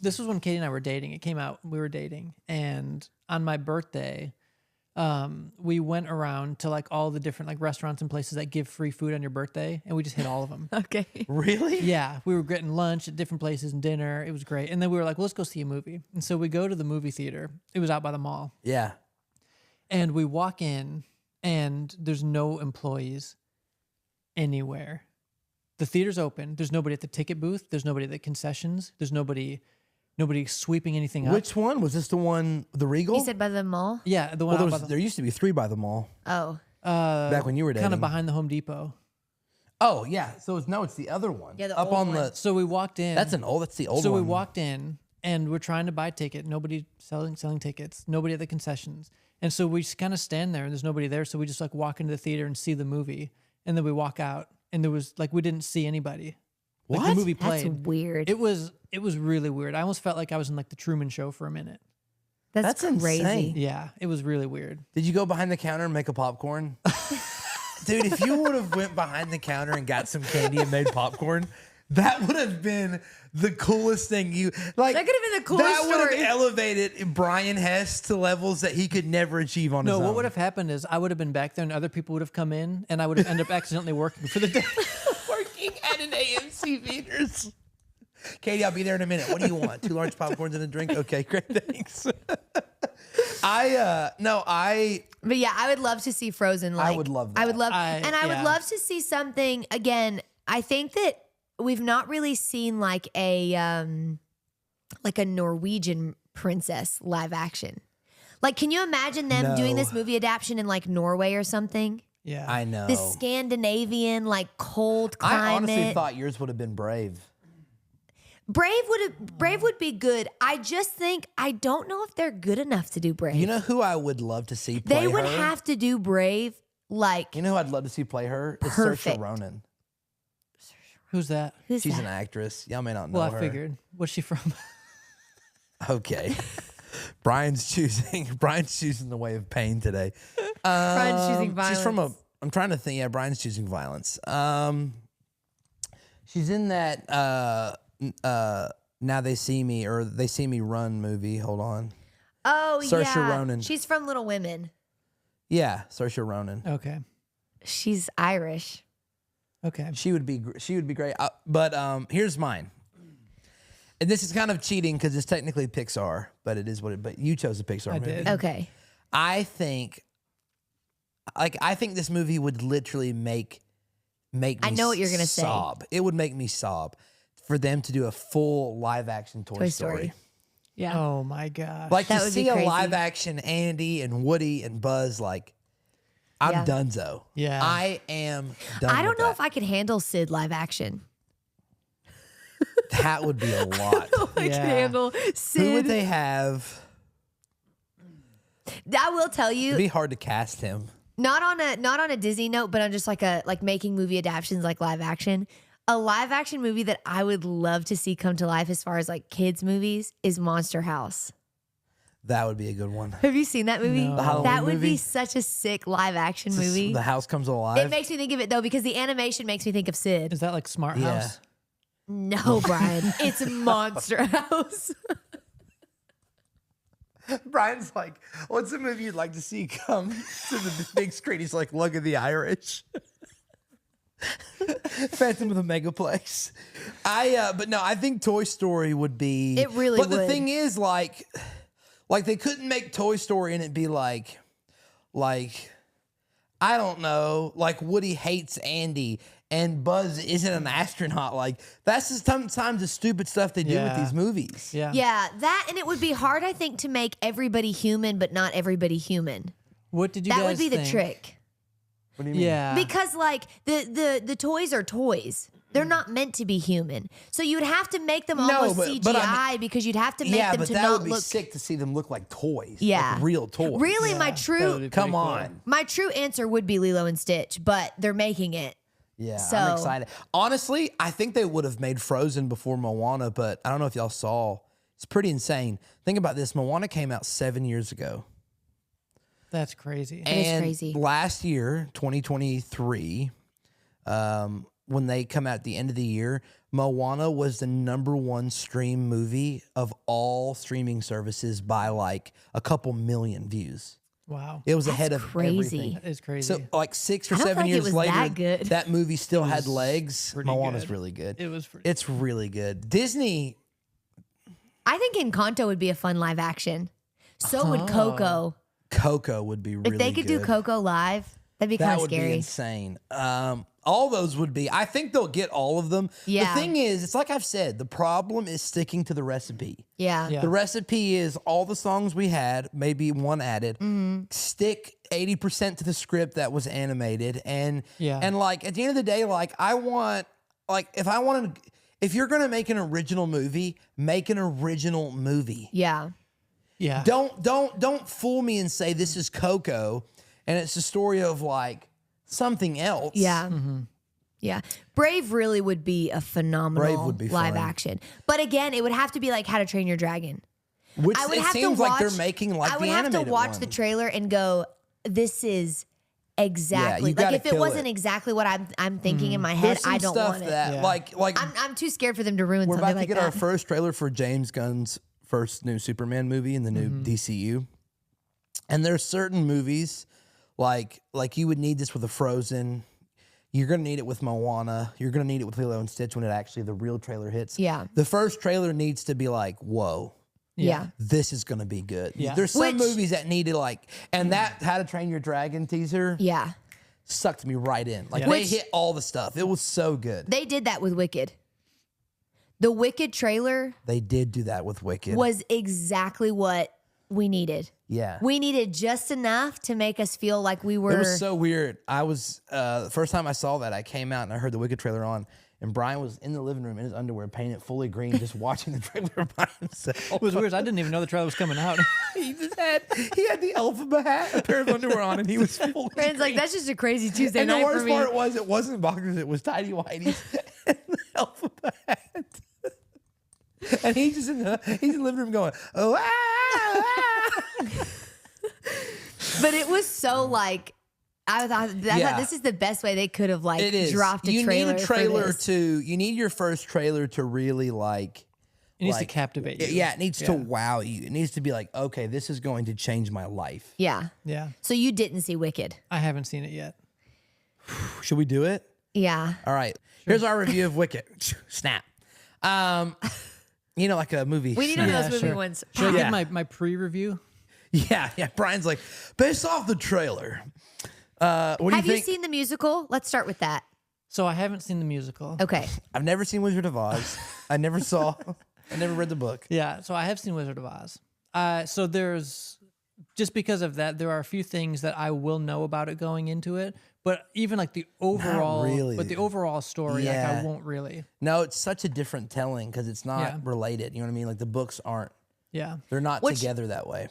This was when Katie and I were dating. It came out. We were dating, and on my birthday, we went around to like all the different like restaurants and places that give free food on your birthday, and we just hit all of them. Okay. Really? Yeah, we were getting lunch at different places and dinner. It was great. And then we were like, well, let's go see a movie. And so we go to the movie theater. It was out by the mall. Yeah. And we walk in, and there's no employees anywhere. The theater's open. There's nobody at the ticket booth. There's nobody at the concessions. There's nobody sweeping anything up. Which one? Was this the one, the Regal? You said by the mall. Yeah, the one well, out by the there used to be 3 by the mall. Oh. Back when you were dating. kind of behind the Home Depot. Oh yeah, so it's the other one. Yeah, the up old on one. the. So we walked in. That's the old So one. we walked in and we're trying to buy a ticket. Nobody selling tickets. Nobody at the concessions. And so we just kind of stand there and there's nobody there. So we just like walk into the theater and see the movie. And then we walk out and there was like, we didn't see anybody. Like What? the movie That's played. weird. It was really weird. I almost felt like I was in like the Truman Show for a minute. That's crazy. insane. Yeah, it was really weird. Did you go behind the counter and make a popcorn? Dude, if you would have went behind the counter and got some candy and made popcorn, that would have been the coolest thing like. That could have been the coolest That would story. have elevated Brian Hess to levels that he could never achieve on his own. No, what would have happened is I would have been back there and other people would have come in and I would have ended up accidentally working for the day. Working at an AMC theaters. Katie, I'll be there in a minute. What do you want? 2 large popcorns and a drink? Okay, great, thanks. But yeah, I would love to see Frozen. Like, would love I would that. love, and I would yeah. love to see something again. I think that we've not really seen like a Norwegian princess live action. Like, can you imagine them doing No. this movie adaptation in like Norway or something? Yeah. I know. This Scandinavian like cold climate. I honestly thought yours would have been Brave. Brave would be good. I just think I don't know if they're good enough to do Brave. You know who I would love to see play they would her? have to do Brave like You know who I'd love to see play her? Is Perfect. Saoirse Ronan. Who's that? who's She's that? an actress. Y'all may not know Well, her. I figured. What's she from? Okay. Brian's choosing the way of pain today. Brian's choosing She's from violence. I'm trying to think. Yeah, Brian's choosing violence. She's in that Now They See Me or They See Me Run movie. Hold on. Oh Saoirse yeah, Ronan. she's from Little Women. Yeah, Saoirse Ronan. Okay. She's Irish. Okay. She would be great. But here's mine. And this is kind of cheating because it's technically Pixar, but it is what it. But you chose a Pixar movie. did. Okay. I think this movie would literally make me. I know what you're gonna say. sob. It would make me sob for them to do a full live action Toy Story. Yeah. Oh my gosh. Like That to would be see a crazy. live action Andy and Woody and Buzz. Like I'm Yeah. donezo. Yeah. I am done. I don't with know that. if I could handle Sid live action. That would be a lot. I Yeah. can handle Sid. Who would they have? I will tell you, It'd be hard to cast him. not on a Disney note, but on just like making movie adaptations like live action. A live action movie that I would love to see come to life as far as like kids movies is Monster House. That would be a good one. Have you seen that movie? No. The Halloween That would movie? be such a sick live action movie. The house comes alive. It makes me think of it though because the animation makes me think of Sid. Is that like Smart Yeah. House? No, Brian, it's Monster House. Brian's like, what's a movie you'd like to see come to the big screen? He's like, Look at the Irish. Phantom of the Megaplex. But no, I think Toy Story would be. It really But the would. thing is, like they couldn't make Toy Story and it be like, I don't know, like Woody hates Andy and Buzz isn't an astronaut. Like that's just sometimes the stupid stuff they do with Yeah. these movies. Yeah. Yeah, that and it would be hard, I think, to make everybody human, but not everybody human. What did you That guys would be the think? trick. What do you mean? Yeah. Because like the toys are toys. They're not meant to be human. So you would have to make them No, almost but CGI I because you'd have to make Yeah, them but to that not would be look sick to see them look like toys. Yeah. Like real toys. Really, my That would true be Come pretty cool. on. my true answer would be Lilo and Stitch, but they're making it. Yeah, So- I'm excited. Honestly, I think they would have made Frozen before Moana, but I don't know if y'all saw. It's pretty insane. Think about this. Moana came out 7 years ago. That's crazy. is And crazy. last year, 2023, when they come out at the end of the year, Moana was the #1 stream movie of all streaming services by like a couple million views. Wow. It was That's ahead of crazy. everything. That is crazy. So like 6 or I don't feel 7 like it years was later, that good. that movie still had legs. pretty Moana's good. really good. it was pretty It's really good. Disney, I think Encanto would be a fun live action. So would Coco. Coco would be really If they could do good. Coco live, That'd be kind That of would be scary. insane. All those would be. I think they'll get all of them. Yeah. The thing is, it's like I've said, the problem is sticking to the recipe. Yeah. Yeah. The recipe is all the songs we had, maybe one added. Mm-hmm. Stick 80% to the script that was animated, and Yeah. and like at the end of the day, like I want, like if you're gonna make an original movie, make an original movie. Yeah. Yeah. Don't fool me and say this is Coco, and it's a story of like something else. Yeah. Yeah. Brave really would be a phenomenal Brave would be live fun. action. But again, it would have to be like How to Train Your Dragon. Which I would it have to seems watch, like they're making like I the would have to animated watch one. the trailer and go, this is exactly you like gotta if it kill wasn't it. exactly what I'm thinking in my head, There's some I don't stuff want it. that Yeah. like I'm too scared for them to ruin we're something about to like get that. our first trailer for James Gunn's first new Superman movie in the new DCU. And there's certain movies like you would need this with a Frozen. You're gonna need it with Moana. You're gonna need it with Lilo and Stitch when it actually the real trailer hits. Yeah. The first trailer needs to be like, whoa, yeah. this is gonna be good. Yeah. There's some Which- movies that needed like, and that How to Train Your Dragon teaser Yeah. sucked me right in. Like Yeah. they Which- hit all the stuff. It was so good. They did that with Wicked. The Wicked trailer They did do that with Wicked. was exactly what we needed. Yeah. We needed just enough to make us feel like we were. It was so weird. I was the first time I saw that, I came out and I heard the Wicked trailer on, and Brian was in the living room in his underwear, painted fully green, just watching the trailer by himself. It was weird. I didn't even know the trailer was coming out. he had the Elphaba hat, a pair of underwear on, and he was fully Friends, like, that's just a crazy Tuesday And the night for worst me. part was it wasn't boxers, it was tidy whities and the Elphaba hat. And he's just in the living room going, oh, But it was so like, I thought Yeah. this is the best way they could have like It is. dropped a you trailer. need a for trailer this. you need your first trailer to really like. It needs like, to captivate you. Yeah, it needs to wow you. It needs to be like, okay, this is going to change my life. Yeah. Yeah. So you didn't see Wicked. I haven't seen it yet. Should we do it? Yeah. All right. Here's our review of Wicked. Snap. Like a movie. We need one of Yeah, those movie sure. ones. Should I Yeah. give my pre-review? Yeah. Brian's like, based off the trailer. What do Have you you think? seen the musical? Let's start with that. So I haven't seen the musical. Okay. I've never seen Wizard of Oz. I never read the book. Yeah, so I have seen Wizard of Oz. So there's just because of that, there are a few things that I will know about it going into it. But even like the overall, really. but the overall story, like Yeah. I won't really. No, it's such a different telling because it's not Yeah. related. You know what I mean? Like the books aren't. Yeah, They're not Which- together that way.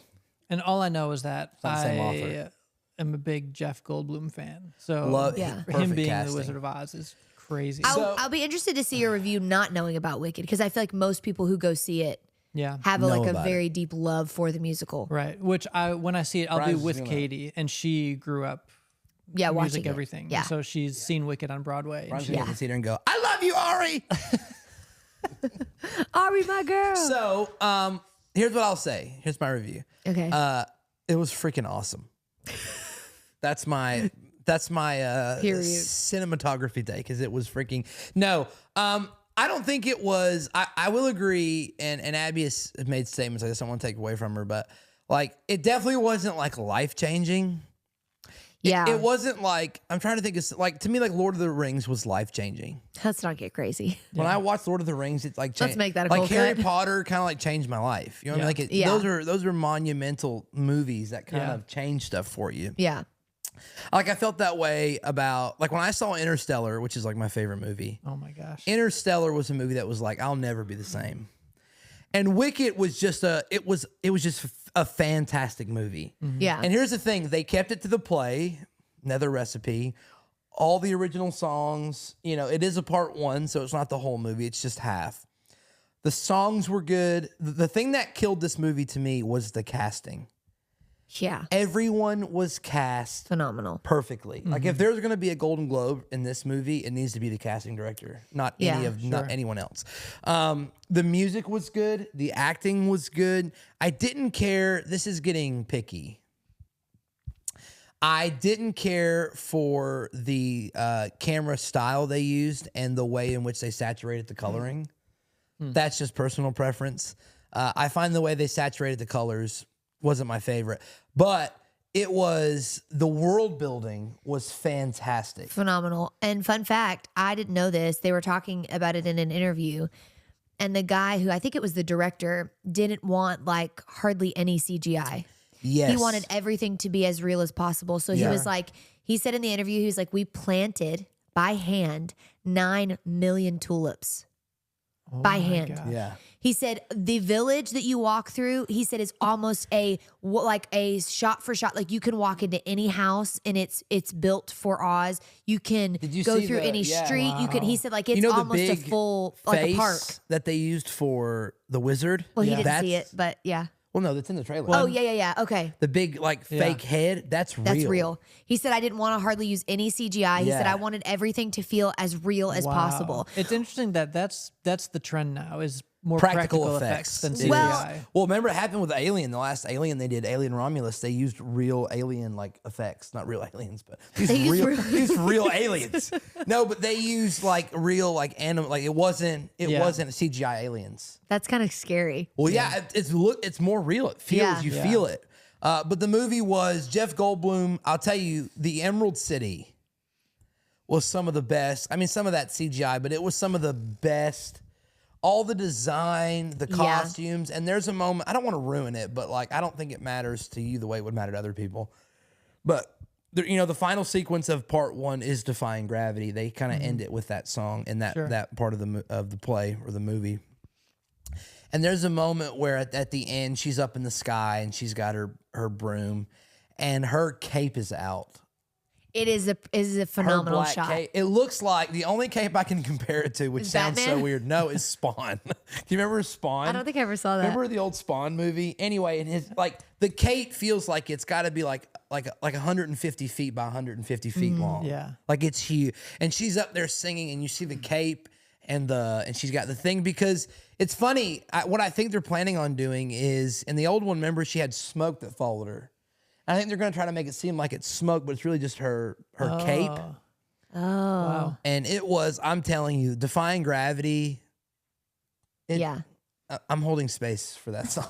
and all I know is that not the same I author. am a big Jeff Goldblum fan. So Love Yeah. him perfect being casting. the Wizard of Oz is crazy. I'll be interested to see your review not knowing about Wicked because I feel like most people who go see it yeah, have Know a about it. very deep love for the musical. right. Which when I see it, I'll Brian's be with doing that. Katie, and she grew up Yeah, watching music it. everything. Yeah. So she's seen Wicked on Broadway. And Brian's she, gonna get to see her and go, I love you, Ari. Ari, my girl. So, here's what I'll say. Here's my review. Okay. It was freaking awesome. That's my Period. cinematography take because it was freaking no. I don't think it was. I will agree, and Abby has made statements I just don't want to take away from her, but like it definitely wasn't like life changing. yeah. It wasn't like I'm trying to think. It's like to me, like Lord of the Rings was life changing. Let's not get crazy. When I watched Lord of the Rings, it's like Let's make that a like cold Harry cut. Potter kind of like changed my life. You know what I mean? Like Yeah. those are monumental movies that kind Yeah. of change stuff for you. Yeah. Like I felt that way about like when I saw Interstellar, which is like my favorite movie. oh my gosh. Interstellar was a movie that was like I'll never be the same. And Wicked was just it was just a fantastic movie. Yeah. And here's the thing, they kept it to the play, another recipe. All the original songs, it is a part one, so it's not the whole movie, it's just half. The songs were good. The thing that killed this movie to me was the casting. yeah. Everyone was cast Phenomenal. perfectly. Like if there's going to be a Golden Globe in this movie, it needs to be the casting director, not not anyone else. The music was good, the acting was good. I didn't care. This is getting picky. I didn't care for the camera style they used and the way in which they saturated the coloring. That's just personal preference. I find the way they saturated the colors wasn't my favorite, but the world building was fantastic. Phenomenal. And fun fact, I didn't know this. They were talking about it in an interview. And the guy who I think it was the director didn't want like hardly any CGI. Yes. He wanted everything to be as real as possible. So he was like, he said in the interview, he was like, we planted by hand 9 million tulips by hand. gosh. Yeah. He said the village that you walk through, he said is almost a shot for shot. Like you can walk into any house and it's built for Oz. You can you go see through any street. You can. He said like it's You know the almost a big full like a face park. that they used for the wizard? Well, he didn't That's- see it, but yeah. Well, no, that's in the trailer. Oh yeah. Okay. The big like fake head, that's real. That's real. He said, I didn't want to hardly use any CGI. He said, Yeah. I wanted everything to feel as real as Wow. possible. It's interesting that that's the trend now is more Practical practical effects. effects than It CGI. is. Well, remember it happened with Alien. The last Alien they did, Alien Romulus, they used real alien like effects. Not real aliens, but they used real aliens. No, but they used like real like animal. Like it wasn't CGI aliens. That's kind of scary. Well, yeah, it's more real. It feels Yeah. you feel it. But the movie was Jeff Goldblum. I'll tell you, the Emerald City was some of the best. I mean, some of that CGI, but it was some of the best. All the design, the costumes, and there's a moment, I don't want to ruin it, but like, I don't think it matters to you the way it would matter to other people. But, the final sequence of part 1 is Defying Gravity. They kind of end it with that song and that part of the play or the movie. And there's a moment where at the end, she's up in the sky and she's got her broom and her cape is out. It is a phenomenal black shot. Cape. It looks like the only cape I can compare it to, which Is sounds so Batman? weird. No, is Spawn. Do you remember Spawn? I don't think I ever saw that. Remember the old Spawn movie? Anyway, and his like the cape feels like it's got to be like 150 feet by 150 feet long. yeah. like it's huge. And she's up there singing, and you see the cape and she's got the thing because it's funny. What I think they're planning on doing is in the old one. Remember, she had smoke that followed her. I think they're going to try to make it seem like it's smoke, but it's really just her cape. Oh. Wow. And it was, I'm telling you, Defying Gravity. Yeah. I'm holding space for that song.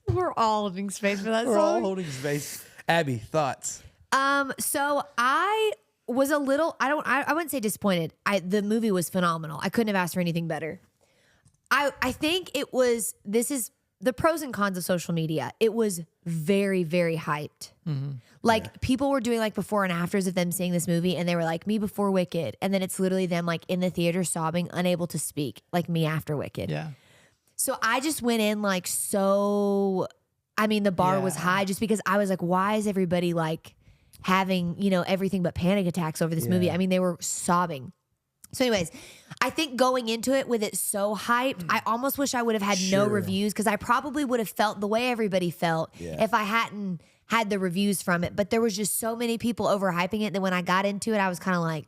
We're all holding space for that We're all song. holding space. Abby, thoughts? So I was a little, I wouldn't say disappointed. The movie was phenomenal. I couldn't have asked for anything better. I think this is the pros and cons of social media. It was very, very hyped. Like people were doing like before and afters of them seeing this movie and they were like, me before Wicked. And then it's literally them like in the theater sobbing, unable to speak, like me after Wicked. Yeah. So I just went in like the bar was high just because I was like, why is everybody like having, everything but panic attacks over this movie? I mean, they were sobbing. So anyways, I think going into it with it so hyped, I almost wish I would have had no reviews because I probably would have felt the way everybody felt if I hadn't had the reviews from it. But there was just so many people overhyping it that when I got into it, I was kind of like,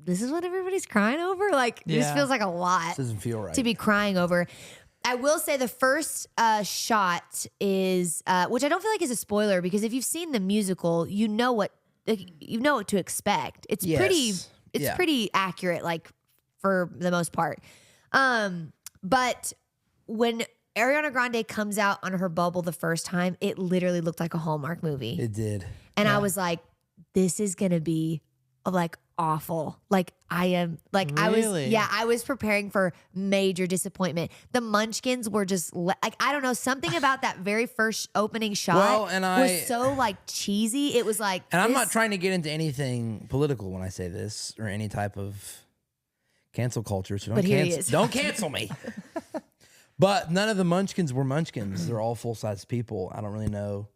this is what everybody's crying over? Like, this feels like a lot Doesn't feel right to be crying over. I will say the first shot is, which I don't feel like is a spoiler because if you've seen the musical, you know what to expect. It's pretty accurate, like for the most part. But when Ariana Grande comes out on her bubble the first time, it literally looked like a Hallmark movie. It did. And I was like, this is going to be like awful. Like I am like, Really? I was preparing for major disappointment. The Munchkins were just like, I don't know, something about that very first opening shot was so like cheesy. It was like, and I'm not trying to get into anything political when I say this or any type of cancel culture. So don't cancel me. But none of the Munchkins were Munchkins. They're all full-size people. I don't really know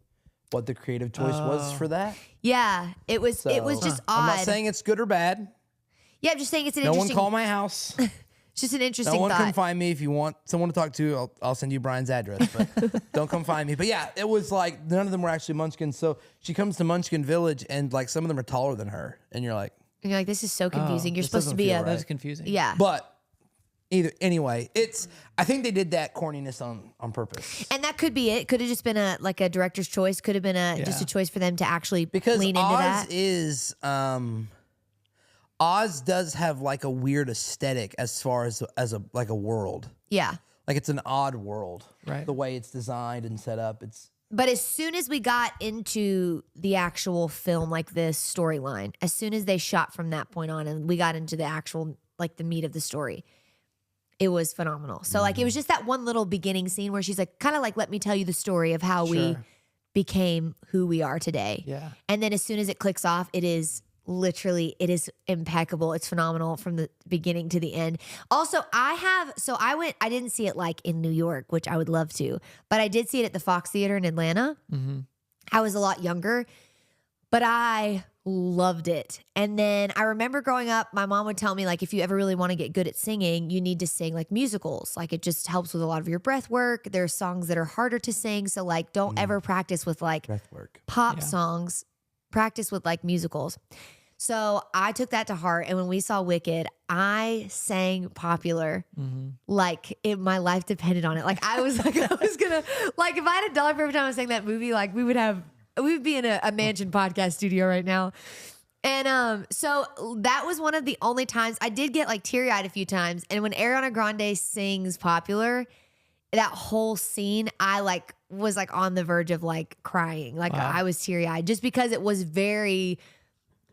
what the creative choice was for that. Yeah, it was just odd. I'm not saying it's good or bad. Yeah, I'm just saying it's an No one interesting. call my house. It's just an interesting No one thought. come find me. If you want someone to talk to, I'll send you Brian's address. But don't come find me. But yeah, it was like none of them were actually Munchkins. So she comes to Munchkin Village, and like some of them are taller than her, and you're like, this is so confusing. You're this supposed to doesn't be feel a right. That's confusing. yeah. but anyway, I think they did that corniness on purpose. And that could be it. Could have just been a director's choice. Could have been just a choice for them to actually Because lean into Oz that. is Oz does have like a weird aesthetic as far as a world. Yeah. like it's an odd world. Right. The way it's designed and set up, But as soon as we got into the actual film, like this storyline, as soon as they shot from that point on and we got into the actual, like the meat of the story, it was phenomenal. So like, it was just that one little beginning scene where she's like, kind of like, let me tell you the story of how we became who we are today. Yeah. And then as soon as it clicks off, it is impeccable. It's phenomenal from the beginning to the end. Also, I didn't see it like in New York, which I would love to, but I did see it at the Fox Theater in Atlanta. Mm-hmm. I was a lot younger, but I loved it. And then I remember growing up, my mom would tell me, like, if you ever really want to get good at singing, you need to sing like musicals. Like, it just helps with a lot of your breath work. There's songs that are harder to sing. So like, don't ever practice with like breath work. pop songs. Practice with like musicals. So I took that to heart. And when we saw Wicked, I sang Popular like my life depended on it. Like I was like, I was gonna, like if I had $1 for every time I sang that movie, like we would be in a mansion podcast studio right now. And so that was one of the only times I did get like teary-eyed a few times. And when Ariana Grande sings Popular, that whole scene, I like was like on the verge of like crying. Like I was teary-eyed just because it was very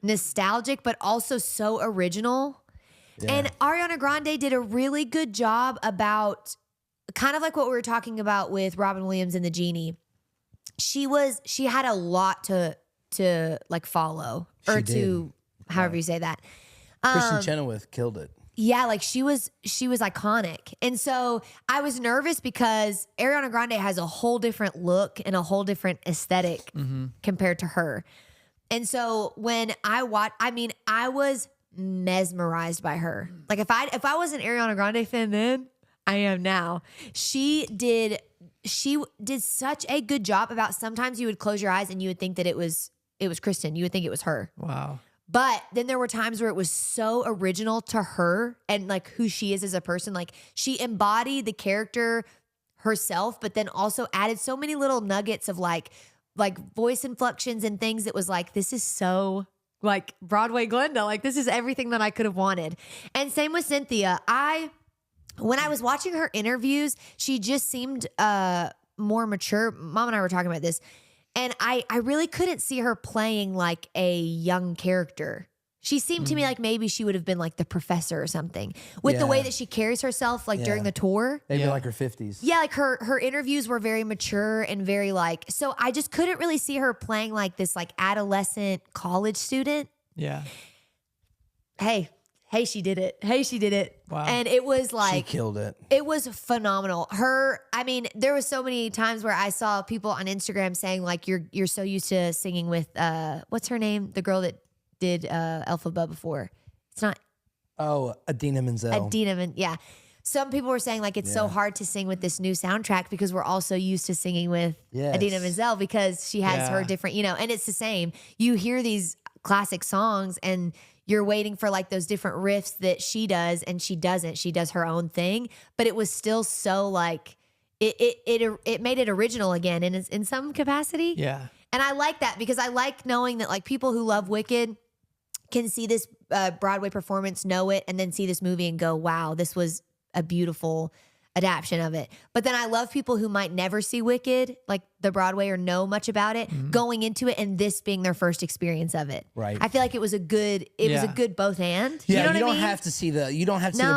nostalgic, but also so original. Yeah. And Ariana Grande did a really good job about kind of like what we were talking about with Robin Williams and the Genie. She had a lot to like follow or to however you say that. Kristen Chenoweth killed it. Yeah, like she was iconic. And so I was nervous because Ariana Grande has a whole different look and a whole different aesthetic compared to her. And so when I watched, I mean, I was mesmerized by her. Like if I was an Ariana Grande fan then, I am now. She did such a good job about sometimes you would close your eyes and you would think that it was Kristen. You would think it was her. Wow. But then there were times where it was so original to her and like who she is as a person. Like she embodied the character herself, but then also added so many little nuggets of like voice inflections and things that was like, this is so like Broadway Glenda. Like this is everything that I could have wanted. And same with Cynthia. When I was watching her interviews, she just seemed more mature. Mom and I were talking about this. And I really couldn't see her playing like a young character. She seemed to me like maybe she would have been like the professor or something with the way that she carries herself like during the tour. Maybe like her 50s. Yeah, like her interviews were very mature and very like, so I just couldn't really see her playing like this like adolescent college student. Yeah. Hey, she did it. Wow. And it was like, she killed it. It was phenomenal. I mean, there was so many times where I saw people on Instagram saying like, you're so used to singing with, what's her name? The girl that did Elphaba before. It's not. Oh, Idina Menzel. Yeah. Some people were saying like, it's so hard to sing with this new soundtrack because we're also used to singing with Idina Menzel because she has her different, and it's the same. You hear these classic songs and you're waiting for like those different riffs that she does and she doesn't. She does her own thing, but it was still so like it made it original again in some capacity. Yeah. And I like that because I like knowing that like people who love Wicked can see this Broadway performance, know it, and then see this movie and go, wow, this was a beautiful adaptation of it. But then I love people who might never see Wicked, like the Broadway, or know much about it, going into it and this being their first experience of it. Right. I feel like it was a good both and. Yeah, you know what I mean? have to see the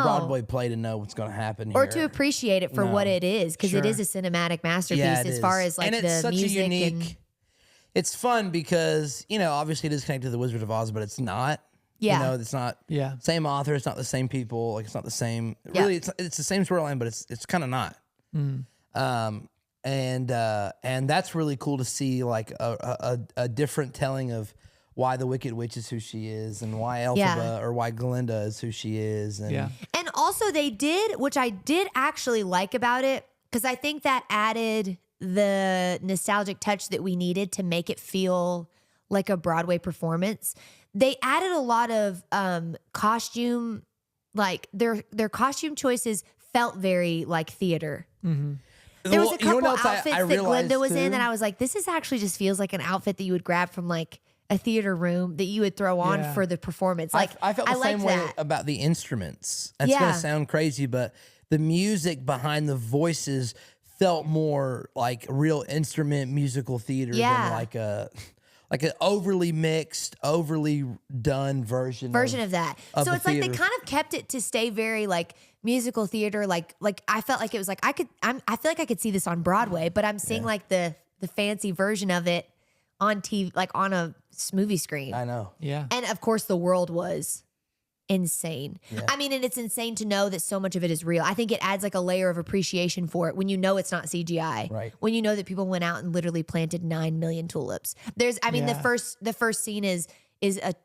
Broadway play to know what's going to happen here. Or to appreciate it for what it is, because it is a cinematic masterpiece as far as like and it's the such music a unique. and It's fun because obviously it is connected to the Wizard of Oz, but it's not. Yeah. It's not. Yeah. Same author. It's not the same people. Like it's not the same. Really, it's the same storyline, but it's kind of not. And that's really cool to see like a different telling of why the Wicked Witch is who she is and why Elphaba or why Glinda is who she is. And And also they did, which I did actually like about it, because I think that added the nostalgic touch that we needed to make it feel like a Broadway performance. They added a lot of costume, like their costume choices felt very like theater. There was a couple outfits that Glinda was in that I was like, this is actually just feels like an outfit that you would grab from like a theater room that you would throw on for the performance. Like I felt the same way about the instruments. That's gonna sound crazy, but the music behind the voices felt more like real instrument musical theater than like an overly mixed, overly done version of that. So it's like they theater. kind of kept it to stay very like musical theater. Like I felt like it was like I feel like I could see this on Broadway, but I'm seeing like the fancy version of it on TV, like on a movie screen. I know. Yeah. And of course, the world was insane. Yeah. I mean, and it's insane to know that so much of it is real. I think it adds like a layer of appreciation for it when you know it's not CGI. Right. When you know that people went out and literally planted 9 million tulips. The first scene is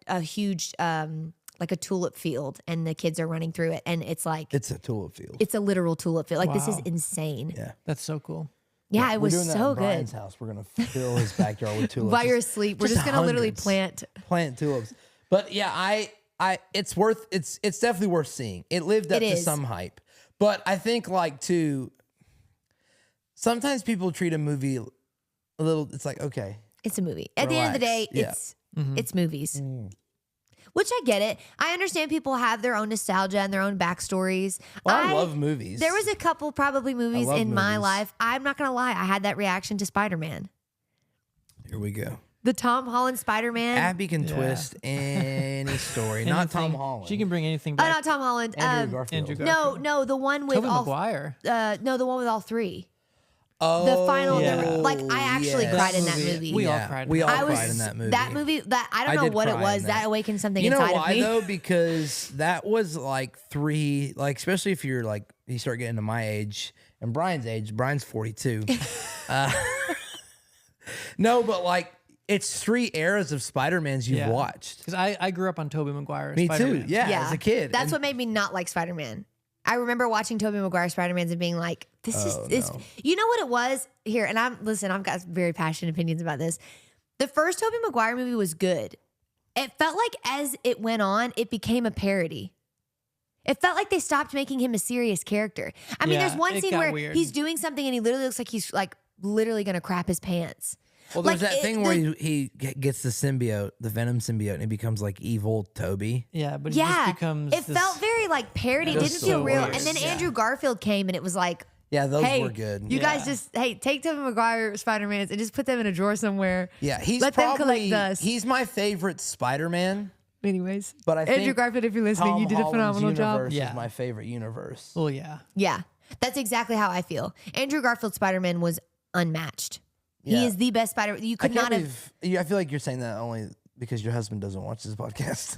a huge like a tulip field, and the kids are running through it, and it's like It's a tulip field. it's a literal tulip field. Like this is Wow. insane. Yeah. That's so cool. Yeah, it was We're doing that so at Brian's good. house. We're gonna fill his backyard with tulips. While you're asleep, we're just gonna literally hundreds. Plant tulips. But yeah, it's definitely worth seeing. It lived up It to is. some hype. But I think sometimes people treat a movie a little, it's like, okay. It's a movie. At the end of the day, Relax. Yeah. it's movies. Which I get it. I understand people have their own nostalgia and their own backstories. Well, I love movies. There was a couple probably movies love in my movies. life. I'm not gonna lie. I had that reaction to Spider-Man. Here we go. The Tom Holland Spider-Man. Abby can twist any story. Not Tom Anything- Holland. She can bring anything Oh, back. not Tom Holland. Andrew Garfield. Andrew No, Garfield. no, the one with Tobey all. Maguire. No, the one with all three. Oh, The final. Yeah. Like I actually yes. cried in That that movie, movie. we all cried in We that. all I was cried in that movie. That movie. That I don't I know did what it cry was. in That that. awakened something You know inside of why me. though? Because that was like especially if you're like, you start getting to my age and Brian's age. Brian's 42. No, but like it's 3 eras of Spider-Mans you've Yeah. watched. Because I grew up on Tobey Maguire. Me Spider-Man. too. Yeah, as a kid. That's And- what made me not like Spider-Man. I remember watching Tobey Maguire Spider-Mans and being like, this is no. you know what it was? Here, and I've got very passionate opinions about this. The first Tobey Maguire movie was good. It felt like as it went on, it became a parody. It felt like they stopped making him a serious character. I mean, Yeah, there's one it scene got where weird. he's doing something and he literally looks like he's like literally gonna crap his pants. Well, there's Like, that thing where he gets the symbiote, the Venom symbiote, and he becomes like evil Toby. Yeah, but it Yeah, just becomes. it felt very like parody. It It was didn't feel so real. weird. And then Yeah. Andrew Garfield came and it was like, Yeah, those hey, were good. you guys Yeah. just take Tobey Maguire Spider-Mans and just put them in a drawer somewhere. Yeah, he's Let them collect probably dust. he's my favorite Spider-Man. Anyways, But I Andrew think Garfield, if you're listening, Tom you did a Holland's phenomenal job. universe Yeah. is my favorite universe. Well, yeah. Yeah, that's exactly how I feel. Andrew Garfield Spider-Man was unmatched. Yeah. He is the best Spider. You I could can't not have. believe, I feel like you're saying that only because your husband doesn't watch this podcast.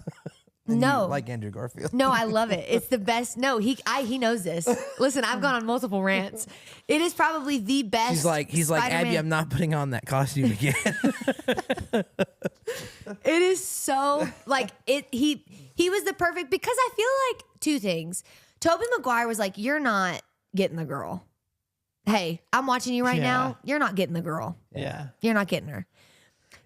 And No. you like Andrew Garfield. No, I love it. It's the best. No, he knows this. Listen, I've gone on multiple rants. It is probably the best. He's like Abby, Spider-Man. I'm not putting on that costume again. It is so like it. He was the perfect because I feel like 2 things. Tobey Maguire was like, "You're not getting the girl. Hey, I'm watching you right Yeah. now. You're not getting the girl. Yeah. You're not getting her."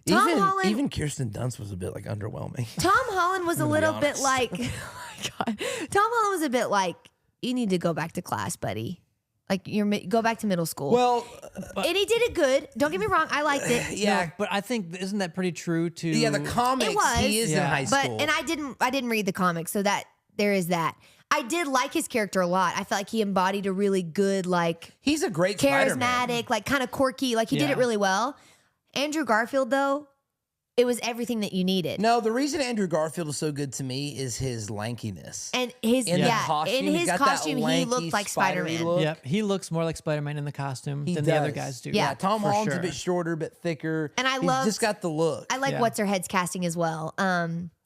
Tom Holland, even Kirsten Dunst was a bit like underwhelming. Tom Holland was a gonna be little bit honest. like, oh my god, Tom Holland was a bit like, you need to go back to class, buddy. Like go back to middle school. Well, and he did it good. Don't get me wrong, I liked it. yeah, No, but I think isn't that pretty true to? yeah. The comics, It was. he is in Yeah. high But school. and I didn't read the comics, so that there is that. I did like his character a lot. I felt like he embodied a really good, like He's a great Spider-Man. charismatic, like kind of quirky. Like he did Yeah. it really well. Andrew Garfield, though, it was everything that you needed. No, the reason Andrew Garfield is so good to me is his lankiness. And his In the yeah, costume, in he's his got that costume, he lanky, looked like spidery Spider-Man. look. Yep, he looks more like Spider-Man in the costume He than the other does. guys do. Yeah. Tom for Holland's sure. a bit shorter, a bit thicker. And He's loved- just got the look. I like Yeah. what's her head's casting as well.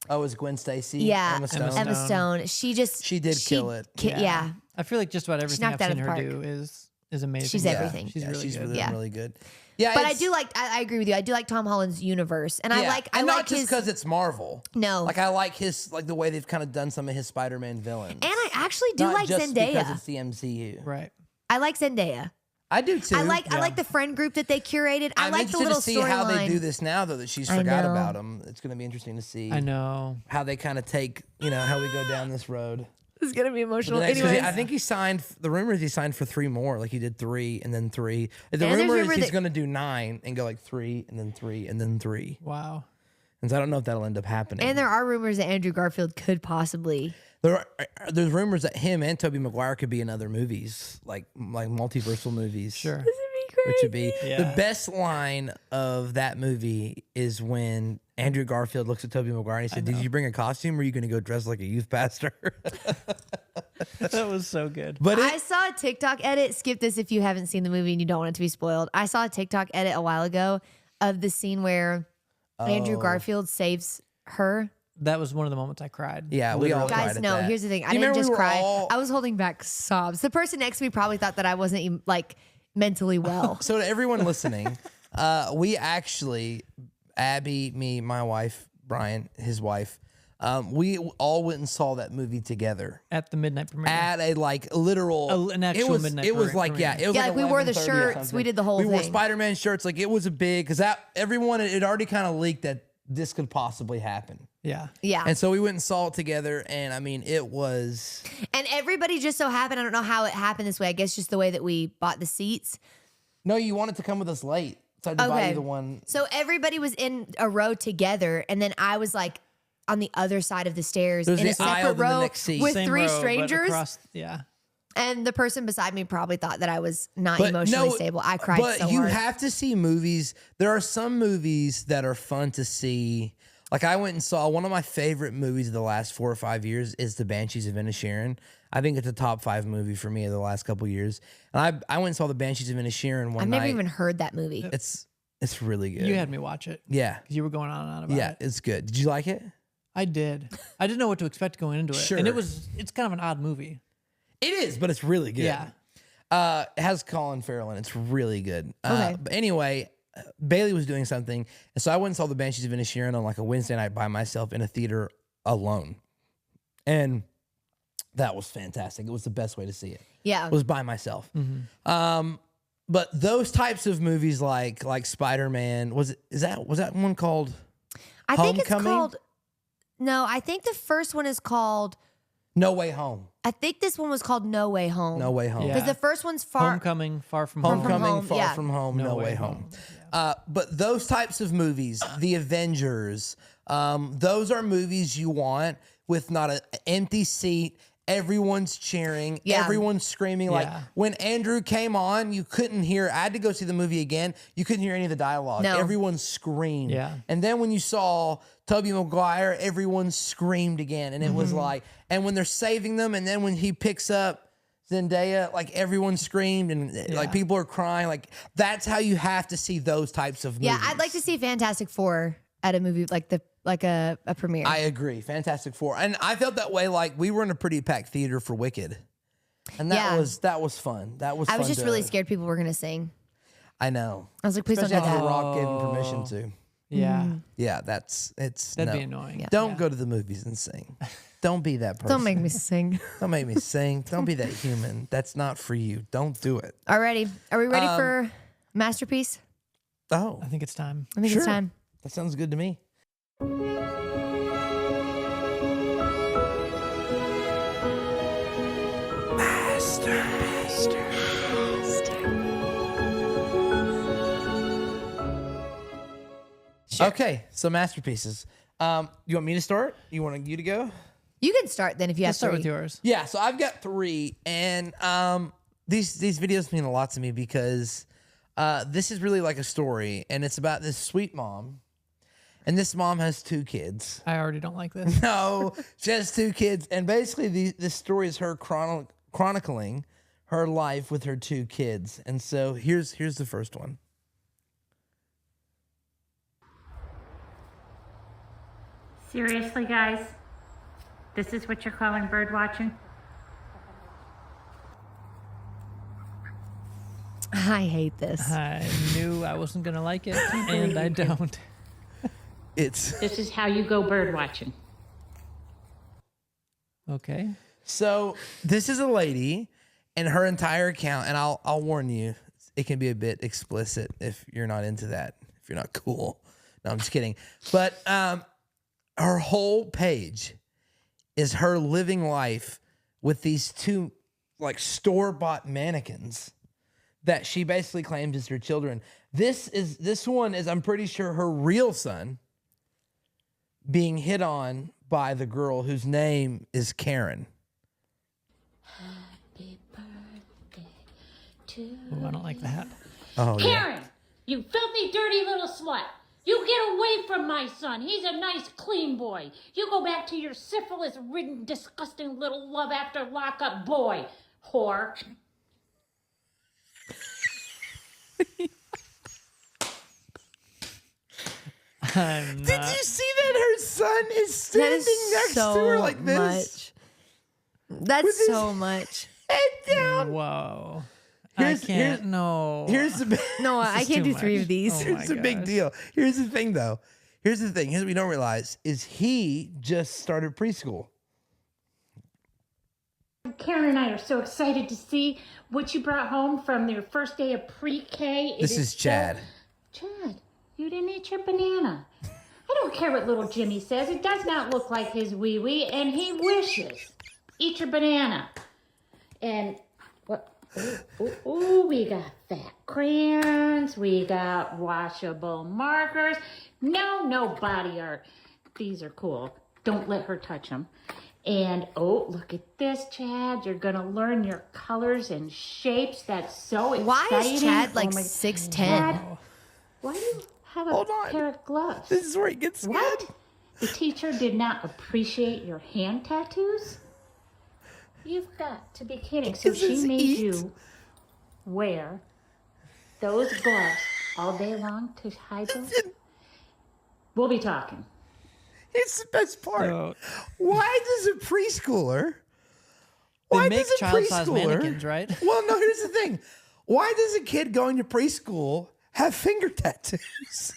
Oh, is Gwen Stacy? Yeah, Emma Stone. Emma Stone. She just She did kill it. Yeah. I feel like just about everything knocked I've out of seen the her park. do is amazing. She's Yeah. everything. She's really good. really, Yeah. really good. Yeah, But I it's- do like. I agree with you. I do like Tom Holland's universe, and I yeah, like. and I not like just his. because it's Marvel. No. like I like his the way they've kind of done some of his Spider-Man villains. And I actually do Not like just because Zendaya. it's the MCU. Right. I like Zendaya. I do too. I like the friend group that they curated. I I'm like the interested little to see how they do storyline. this now, though that she's I forgot know. about him. It's going to be interesting to see I know. how they kind of take how we go down this road. It's gonna be For the emotional. next- 'cause Anyways, I think he signed. The rumor is he signed for 3 more. Like he did 3 and then 3. The there's rumor is rumor he's that- going to do 9 and go like 3 and then 3 and then 3. Wow. And so I don't know if that'll end up happening. and there are rumors that Andrew Garfield could possibly. there's rumors that him and Tobey Maguire could be in other movies, like multiversal movies. Sure. Which would be Yeah. the best line of that movie is when Andrew Garfield looks at Tobey Maguire and he said, "Did you bring a costume, or are you going to go dress like a youth pastor?" That was so good. But I saw a TikTok edit. Skip this if you haven't seen the movie and you don't want it to be spoiled. I saw a TikTok edit a while ago of the scene where Andrew Garfield saves her. That was one of the moments I cried. yeah, we all Guys, cried at no, that. here's the thing. I You didn't remember just we were cry. all- I was holding back sobs. The person next to me probably thought that I wasn't even like mentally well. So to everyone listening, we actually, Abby, me, my wife, Brian, his wife, we all went and saw that movie together At the midnight premiere. at a like literal An actual it was, midnight It was premiere. like yeah, it was Yeah, like like we wore the 11:30 or shirts, something. we did the whole We wore thing. Spider-Man shirts. Like it was a big because that everyone it already kind of leaked that this could possibly happen. Yeah. Yeah. And so we went and saw it together, and I mean, it was And everybody just so happened, I don't know how it happened this way. I guess just the way that we bought the seats. no. You wanted to come with us late, so I had to buy Okay. you the one. So everybody was in a row together, and then I was like on the other side of the stairs There's in a the aisle separate in the row next seat. with Same three row, but strangers. across- yeah. And the person beside me probably thought that I was not But emotionally no, stable. I cried But so you hard. have to see movies. There are some movies that are fun to see. Like I went and saw one of my favorite movies of the last 4 or 5 years is The Banshees of Inisherin. I think it's a top 5 movie for me of the last couple years. And I went and saw The Banshees of Inisherin one I've night. never even heard that movie. It's really good. You had me watch it. yeah. 'Cause you were going on and on about Yeah, it. it's good. Did you like it? I did. I didn't know what to expect going into it. Sure. And it's kind of an odd movie. It is, but it's really good. Yeah. It has Colin Farrell in it. It's really good. Okay. But anyway, Bailey was doing something, and so I went and saw The Banshees of Inisherin on like a Wednesday night by myself in a theater alone, and that was fantastic. It was the best way to see it. Yeah. It was by myself. But those types of movies, like Spider-Man, was that one called? I think it's Homecoming? called. No, I think the first one is called. No Way Home. I think this one was called No Way Home. No Way Home. Yeah. Because the first one's far. Homecoming, Far From Home. Homecoming, Home, Far yeah. From Home, No, Way Home. But those types of movies, The Avengers, those are movies you want with not an empty seat. Everyone's cheering. Yeah. Everyone's screaming. Like Yeah. when Andrew came on, you couldn't hear. I had to go see the movie again. You couldn't hear any of the dialogue. No. Everyone screamed. Yeah. And then when you saw Tobey Maguire, everyone screamed again. And it was like, and when they're saving them, and then when he picks up Zendaya, like everyone screamed and like people are crying. Like that's how you have to see those types of movies. Yeah, I'd like to see Fantastic Four at a movie like a premiere. I agree. Fantastic Four. And I felt that way like we were in a pretty packed theater for Wicked. And that Yeah. was fun. That was I fun was just to- really scared people were gonna sing. I know. I was like, please Especially don't do after that. Rock gave him permission to. Yeah. Yeah, it's That'd no. be annoying. Yeah. Don't go to the movies and sing. Don't be that person. Don't make me sing. Don't make me sing. Don't be that human. That's not for you. Don't do it. Alrighty. Are we ready for Masterpiece? Oh, I think it's time. I think Sure. it's time. that sounds good to me. Okay, so masterpieces. You want me to start? You want you to go? You can start then if you have Let's start three. with yours. Yeah, so I've got 3, and these videos mean a lot to me because this is really like a story, and it's about this sweet mom, and this mom has 2 kids. I already don't like this. No, she has 2 kids, and basically this story is her chronicling her life with her 2 kids, and so here's the first one. Seriously, guys? This is what you're calling bird watching? I hate this. I knew I wasn't going to like it, and I don't. It's This is how you go bird watching. Okay. so this is a lady, and her entire account, and I'll warn you, it can be a bit explicit if you're not into that, if you're not cool. No, I'm just kidding. But her whole page is her living life with these 2 like store-bought mannequins that she basically claims is her children. This one is, I'm pretty sure, her real son. being hit on by the girl whose name is Karen. Happy birthday to Ooh, I don't like that. Oh, yeah. Karen, you filthy, dirty little slut. You get away from my son. He's a nice, clean boy. You go back to your syphilis-ridden, disgusting little love after lockup boy, whore. I'm Did not. you see that her son is standing next to her like this? Much. That's With his so much. Head down. Whoa. Here's- I can't. No. Here's the No, I is can't too do 3 much. of these. Oh. Here's the big gosh. deal. Here's the thing, though. Here's the thing. Here's what we don't realize is he just started preschool. Karen and I are so excited to see what you brought home from your first day of pre-K. This is Chad. Chad, you didn't eat your banana. I don't care what little Jimmy says. It does not look like his wee-wee, and he wishes. Eat your banana. And what? Ooh, we got fat crayons. We got washable markers. No body art. These are cool. Don't let her touch them. And, oh, look at this, Chad. You're going to learn your colors and shapes. That's so exciting. Why is Chad like Oh my- 6'10"? Chad, why do you have a Hold on. pair of gloves? This is where he gets scared. What? The teacher did not appreciate your hand tattoos? You've got to be kidding. So Is she this made eat? you wear those gloves all day long to hide those? We'll be talking. It's the best part. So, Why does a preschooler? they Why make does a child-sized preschooler? mannequins, right? Well, no. Here's the thing. Why does a kid going to preschool have finger tattoos?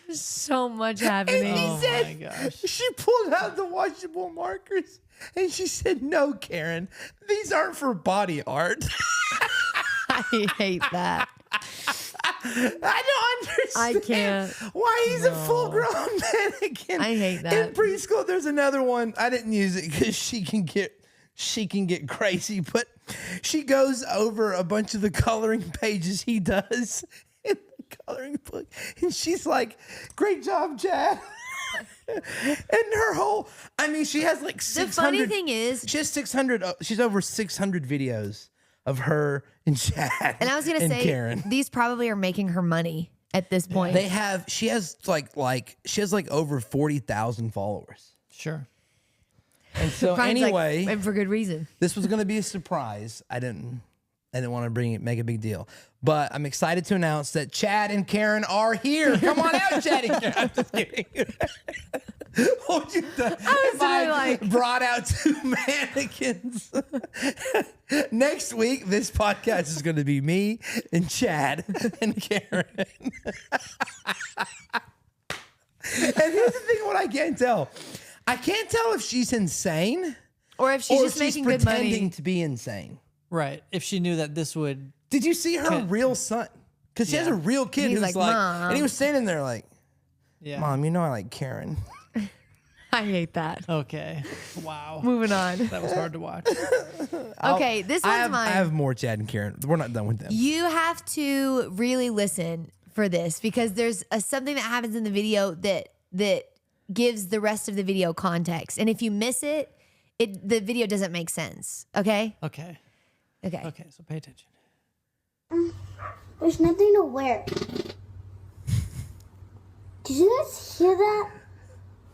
There's so much And happening. he Oh said, my gosh. she pulled out the washable markers and she said, "No, Karen, these aren't for body art." I hate that. I don't understand. I can't. Why he's a full-grown mannequin. I hate In that. preschool, there's another one. I didn't use it because she can get crazy, but she goes over a bunch of the coloring pages he does in the coloring book, and she's like, "Great job, Chad." And her whole, I mean, she has like 600. The funny thing is, She has 600. She's over 600 videos of her and Chad. and I was gonna and say, Karen. these probably are making her money at this point. They have. She has like over 40,000 followers. Sure. And so Brian's like, anyway, and for good reason. this was going to be a surprise. I didn't want to make a big deal, but I'm excited to announce that Chad and Karen are here. Come on out, Chad and Karen. I'm just kidding. What would you done if really like- brought out 2 mannequins? Next week, this podcast is going to be me and Chad and Karen. And here's the thing: what I can't tell if she's insane Or if she's or just if she's making good pretending money. to be insane. Right. If she knew that this would. Did you see her real son? Because she has a real kid He's who's like, like, "Mom." and he was standing there like, Yeah. "Mom, you know I like Karen." I hate that. Okay. Wow. Moving on. That was hard to watch. Okay, this one's I mine. have more Chad and Karen. We're not done with them. You have to really listen for this because there's something that happens in the video that gives the rest of the video context. And if you miss it, the video doesn't make sense. Okay? Okay. Okay. Okay. So pay attention. There's nothing to wear. Did you guys hear that?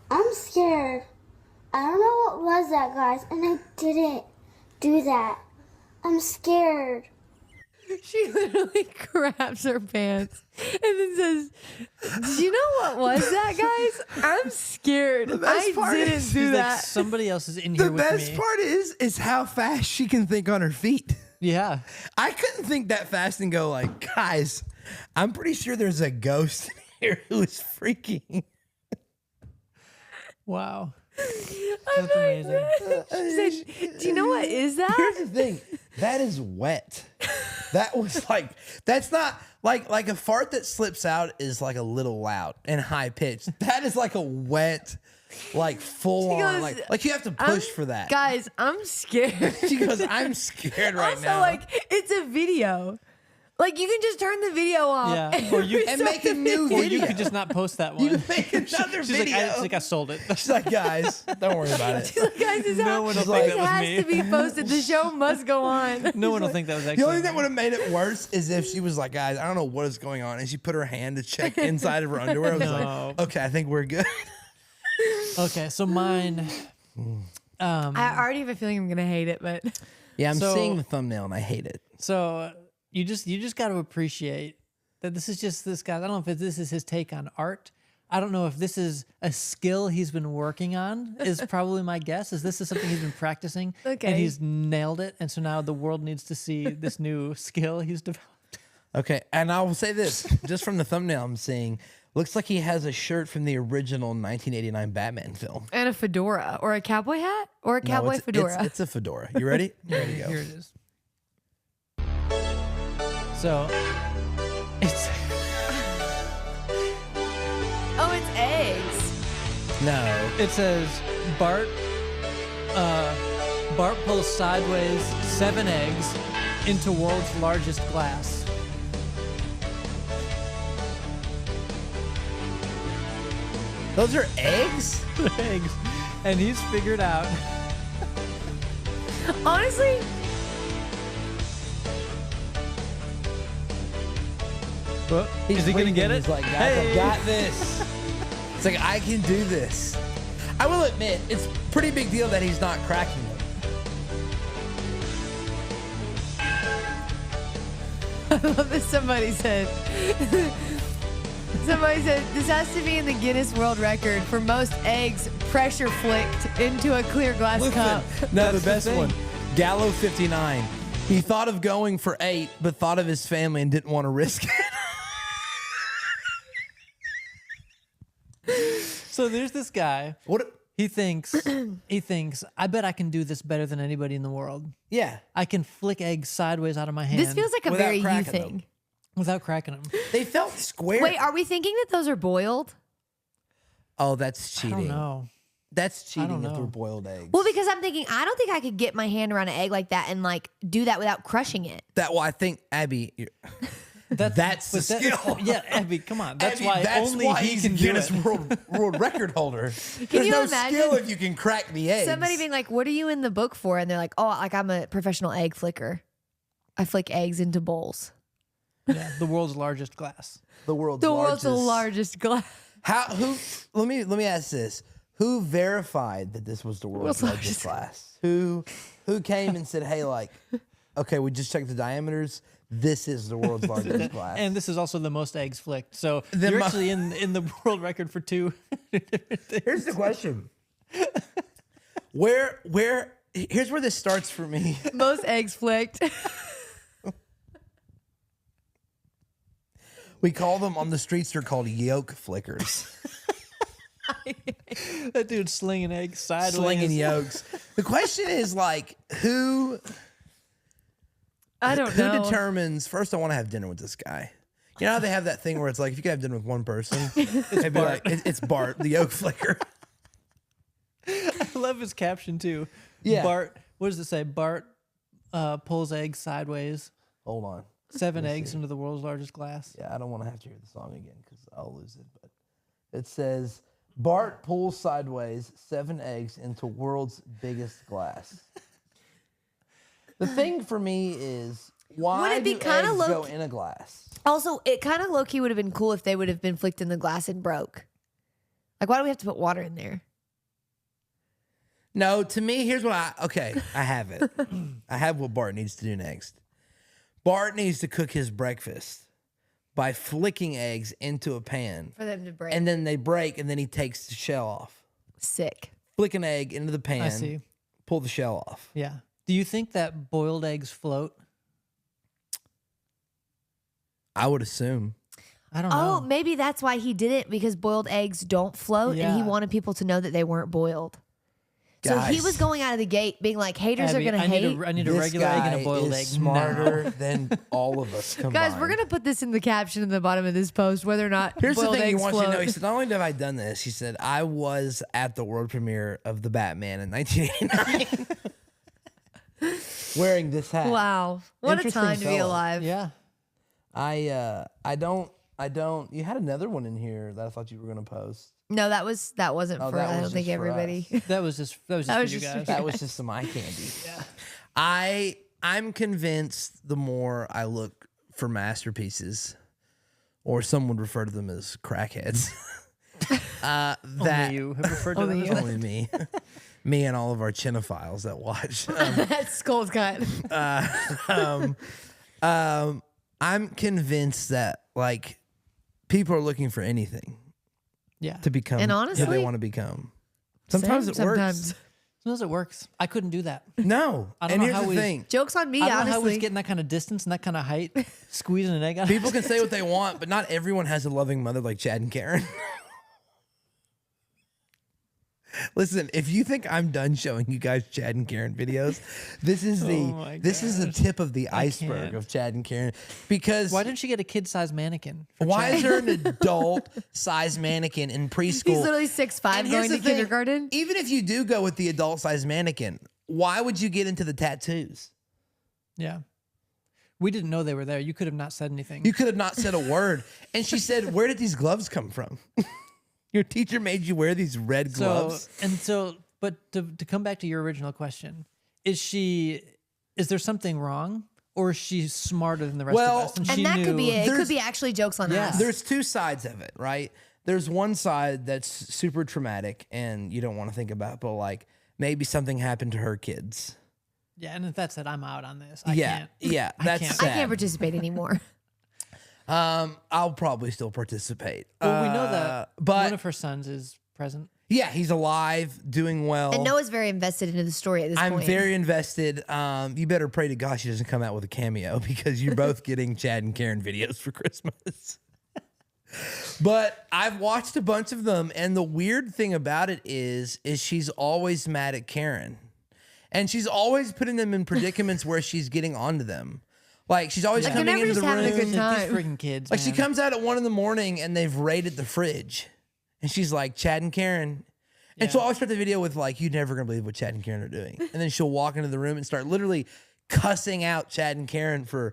I'm scared. I don't know what was that, guys, and I didn't do that. I'm scared. She literally grabs her pants and then says, "Do you know what was that, guys? I'm scared. best I part didn't is do She's that." like, somebody else is in here The with best me. part is how fast she can think on her feet. Yeah. I couldn't think that fast and go like, "Guys, I'm pretty sure there's a ghost in here who is freaking." Wow. That's amazing. She said, "Do you know what is that?" Here's the thing. That is wet. That was like, that's not like a fart that slips out is like a little loud and high pitched. That is like a wet, like full on, goes, like you have to push for that. Guys, I'm scared. She goes, "I'm scared right also, now." like, it's a video. Like you can just turn the video off. Yeah. Or you And make a new or video. you could just not post that one. You can make another She's video. like, I sold it. She's like, guys, don't worry about it. Guys, this No one will think this that was has me. to be posted. The show must go on. No one will think that was actually The only thing that me. would have made it worse is if she was like, guys, I don't know what is going on. And she put her hand to check inside of her underwear. I was No. like, okay, I think we're good. Okay, so mine. I already have a feeling I'm gonna hate it, but Yeah, I'm So- seeing the thumbnail and I hate it. So you just got to appreciate that this is just this guy. I don't know if this is his take on art. I don't know if this is a skill he's been working on. Is probably my guess. Is this is something he's been practicing Okay. and he's nailed it, and so now the world needs to see this new skill he's developed. Okay, and I will say this, just from the thumbnail I'm seeing, looks like he has a shirt from the original 1989 Batman film. and a fedora or a cowboy hat or a No, cowboy it's- fedora. It's a fedora. You ready? Here you go. Here it is. So it's Oh, it's eggs. No. it says Bart pulls sideways 7 eggs into world's largest glass. Those are eggs? Eggs. And he's figured out Honestly, is he gonna get it? He's like, guys, Hey. I got this. It's like, I can do this. I will admit, it's a pretty big deal that he's not cracking them. I love that somebody said. Somebody said this has to be in the Guinness World Record for most eggs pressure flicked into a clear glass cup. No, the That's the best thing. one. Gallo 59. He thought of going for 8, but thought of his family and didn't want to risk it. So there's this guy. What? He thinks, I bet I can do this better than anybody in the world. Yeah. I can flick eggs sideways out of my hand. This feels like a Without very you cracking them. thing. without cracking them. They felt square. Wait, are we thinking that those are boiled? Oh, that's I cheating. don't know. That's cheating don't if they're know. boiled eggs. Well, because I'm thinking I don't think I could get my hand around an egg like that and like do that without crushing it. I think Abby. That's the but that- skill. Yeah, Abby, come on. That's Abby, why that's only why he he's can a do Guinness it. World Record holder. There's you no imagine skill if you can crack the eggs. Somebody being like, "What are you in the book for?" And they're like, "Oh, like I'm a professional egg flicker. I flick eggs into bowls." Yeah, the world's largest glass. the world's The largest. world's the largest glass. How? Who? Let me ask this. Who verified that this was the world's largest glass? Who came and said, "Hey, like, okay, we just checked the diameters. This is the world's largest glass." And this is also the most eggs flicked. So The you're mo- actually in the world record for 2 different things. Here's the question. Where? Here's where this starts for me. Most eggs flicked. We call them on the streets. They're called yolk flickers. That dude's slinging eggs sideways. Slinging yolks. The question is like, who I don't know. Who determines? First, I want to have dinner with this guy. You know how they have that thing where it's like, if you can have dinner with one person, it'd be like, it's Bart, the yolk flicker. I love his caption too. Yeah. Bart, what does it say? Bart pulls eggs sideways. Hold on. 7 eggs into the world's largest glass. Yeah, I don't want to have to hear the song again because I'll lose it. But it says, Bart pulls sideways 7 eggs into world's biggest glass. The thing for me is, why Would it be do kinda eggs low- go in a glass? Also, it kind of low key would have been cool if they would have been flicked in the glass and broke. Like, why do we have to put water in there? No, to me, here's what I have it. I have what Bart needs to do next. Bart needs to cook his breakfast by flicking eggs into a pan. For them to break. And then they break, and then he takes the shell off. Sick. Flick an egg into the pan. I see. Pull the shell off. Yeah. Do you think that boiled eggs float? I would assume. I don't Oh, know. maybe that's why he did it, because boiled eggs don't float, and he Yeah. wanted people to know that they weren't boiled. So he Guys. was going out of the gate being like, haters Abby, are going to I need hate. I need a This regular egg and guy a boiled is egg. smarter now. than all of us combined. Guys, we're going to put this in the caption in the bottom of this post, whether or not Here's the boiled thing he eggs wants you to know. float. He said, not only have I done this, he said, I was at the world premiere of The Batman in 1989 wearing this hat. Wow. What a Interesting time to be fella. alive. Yeah. I don't. You had another one in here that I thought you were going to post. No, that wasn't Oh, for. that I was don't think just for everybody. us. That was just for you guys. That was just some eye candy. Yeah. I'm convinced the more I look for masterpieces, or some would refer to them as crackheads. That Only you have referred to them as that. only me. Me and all of our cinephiles that watch. That skull's cut. I'm convinced that like people are looking for anything Yeah. to become And who honestly, they want to become. Sometimes Same, it works. sometimes. Sometimes it works. I couldn't do that. No. I don't And know here's how the we- thing. Joke's on me, I don't know how honestly. he's getting that kind of distance and that kind of height, squeezing an egg out. People can say what they want, but not everyone has a loving mother like Chad and Karen. Listen, if you think I'm done showing you guys Chad and Karen videos, this is the tip of the iceberg can't. of Chad and Karen. Because Why didn't she get a kid-sized mannequin? for why Chad? is there an adult-sized mannequin in preschool? He's literally 6'5", And here's going to the thing, kindergarten. Even if you do go with the adult-sized mannequin, why would you get into the tattoos? Yeah. We didn't know they were there. You could have not said anything. You could have not said a word. And she said, "Where did these gloves come from?" Your teacher made you wear these red gloves. But to come back to your original question, is there something wrong, or is she smarter than the rest Well, of us? And she that could be it. It There's- could be actually jokes on Yeah. us. There's two sides of it, right? There's one side that's super traumatic and you don't want to think about, but like maybe something happened to her kids. Yeah, and if that's it, I'm out on this. Yeah, that's can't. sad. I can't participate anymore. I'll probably still participate. Well, we know that but one of her sons is present. yeah, he's alive, doing well. And Noah's very invested into the story at this I'm point. very invested. You better pray to God she doesn't come out with a cameo because you're both getting Chad and Karen videos for Christmas. But I've watched a bunch of them, and the weird thing about it is she's always mad at Karen. And she's always putting them in predicaments where she's getting onto them. Like she's always Like, coming they're never into the just having a room. good These time. freaking kids. Like she man. comes out at 1 a.m. and they've raided the fridge. And she's like, Chad and Karen. And she'll always start the video with like, you're never gonna believe what Chad and Karen are doing. And then she'll walk into the room and start literally cussing out Chad and Karen for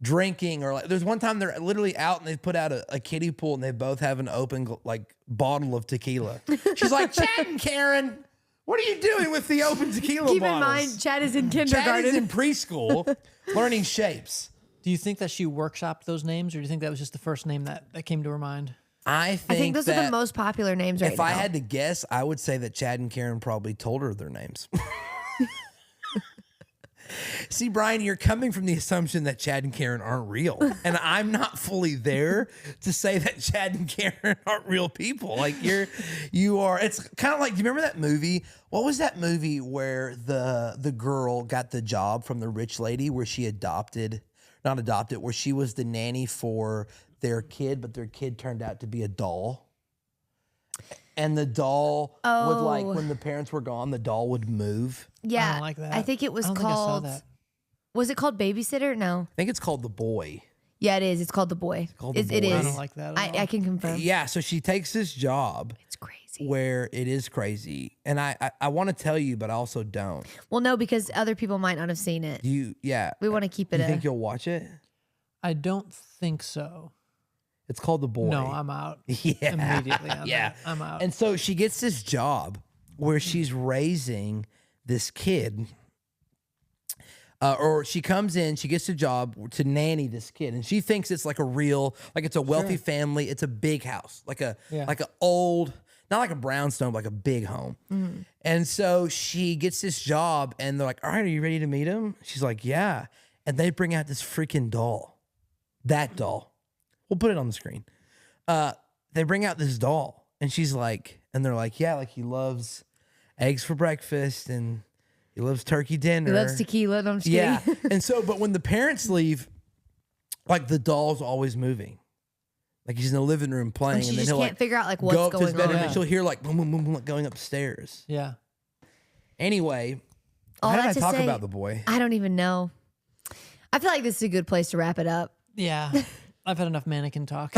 drinking, or like there's one time they're literally out and they put out a kiddie pool and they both have an open like bottle of tequila. She's like, Chad and Karen, what are you doing with the open tequila Keep bottles? in mind, Chad is in Chad kindergarten. is in preschool learning shapes. Do you think that she workshopped those names, or do you think that was just the first name that came to her mind? I think those are that the most popular names right if now. I had to guess, I would say that Chad and Karen probably told her their names. See, Brian, you're coming from the assumption that Chad and Karen aren't real. And I'm not fully there to say that Chad and Karen aren't real people. Like you are. It's kind of like, do you remember that movie? What was that movie where the girl got the job from the rich lady where she where she was the nanny for their kid, but their kid turned out to be a doll. And the doll would like, when the parents were gone, the doll would move. yeah, I don't like that. I think it was I don't think I saw called. that. Was it called Babysitter? No. I think it's called The Boy. Yeah, it is. It's called The Boy. called The It Boy. is. I don't like that at all. I can confirm. Yeah, so she takes this job It's crazy. where it is crazy. And I want to tell you, but I also don't. Well, no, because other people might not have seen it. Yeah. We want to keep it. You think you'll watch it? I don't think so. It's called The Boy. No, I'm out. Yeah. Immediately. On Yeah. that. I'm out. And so she gets this job where she's raising this kid. Or she comes in, she gets a job to nanny this kid, and she thinks it's like a real, like it's a wealthy family. It's a big house, like a old, not like a brownstone, but like a big home. And so she gets this job, and they're like, "All right, are you ready to meet him?" She's like, "Yeah." And they bring out this freaking doll, that doll. We'll put it on the screen. They bring out this doll, and she's like, and they're like, "Yeah, like he loves eggs for breakfast and." He loves turkey dinner. He loves tequila. No, I'm just Yeah. kidding. And so, but when the parents leave, like the doll's always moving. Like he's in the living room playing, And she and then just he'll can't like figure out like go what's up to his going bedroom on. and she'll hear like boom, boom, boom, boom, going upstairs. Yeah. Anyway, All how did that I to talk say- about The Boy? I don't even know. I feel like this is a good place to wrap it up. Yeah. I've had enough mannequin talk.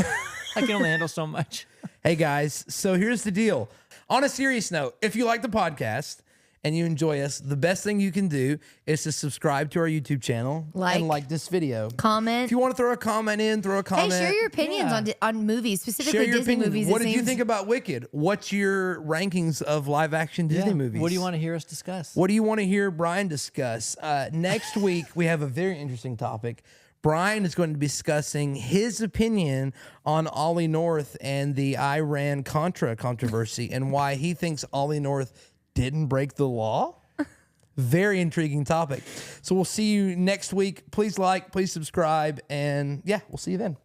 I can only handle so much. Hey guys, so here's the deal. On a serious note, if you like the podcast and you enjoy us, the best thing you can do is to subscribe to our YouTube channel and like this video. Comment. If you want to throw a comment in, throw a comment. Hey, share your opinions on movies, specifically Share your Disney opinions. movies. What did you think about Wicked? What's your rankings of live action Disney movies? What do you want to hear us discuss? What do you want to hear Brian discuss? Next week, we have a very interesting topic. Brian is going to be discussing his opinion on Ollie North and the Iran-Contra controversy and why he thinks Ollie North didn't break the law. Very intriguing topic. So we'll see you next week. Please like, please subscribe, and yeah, we'll see you then.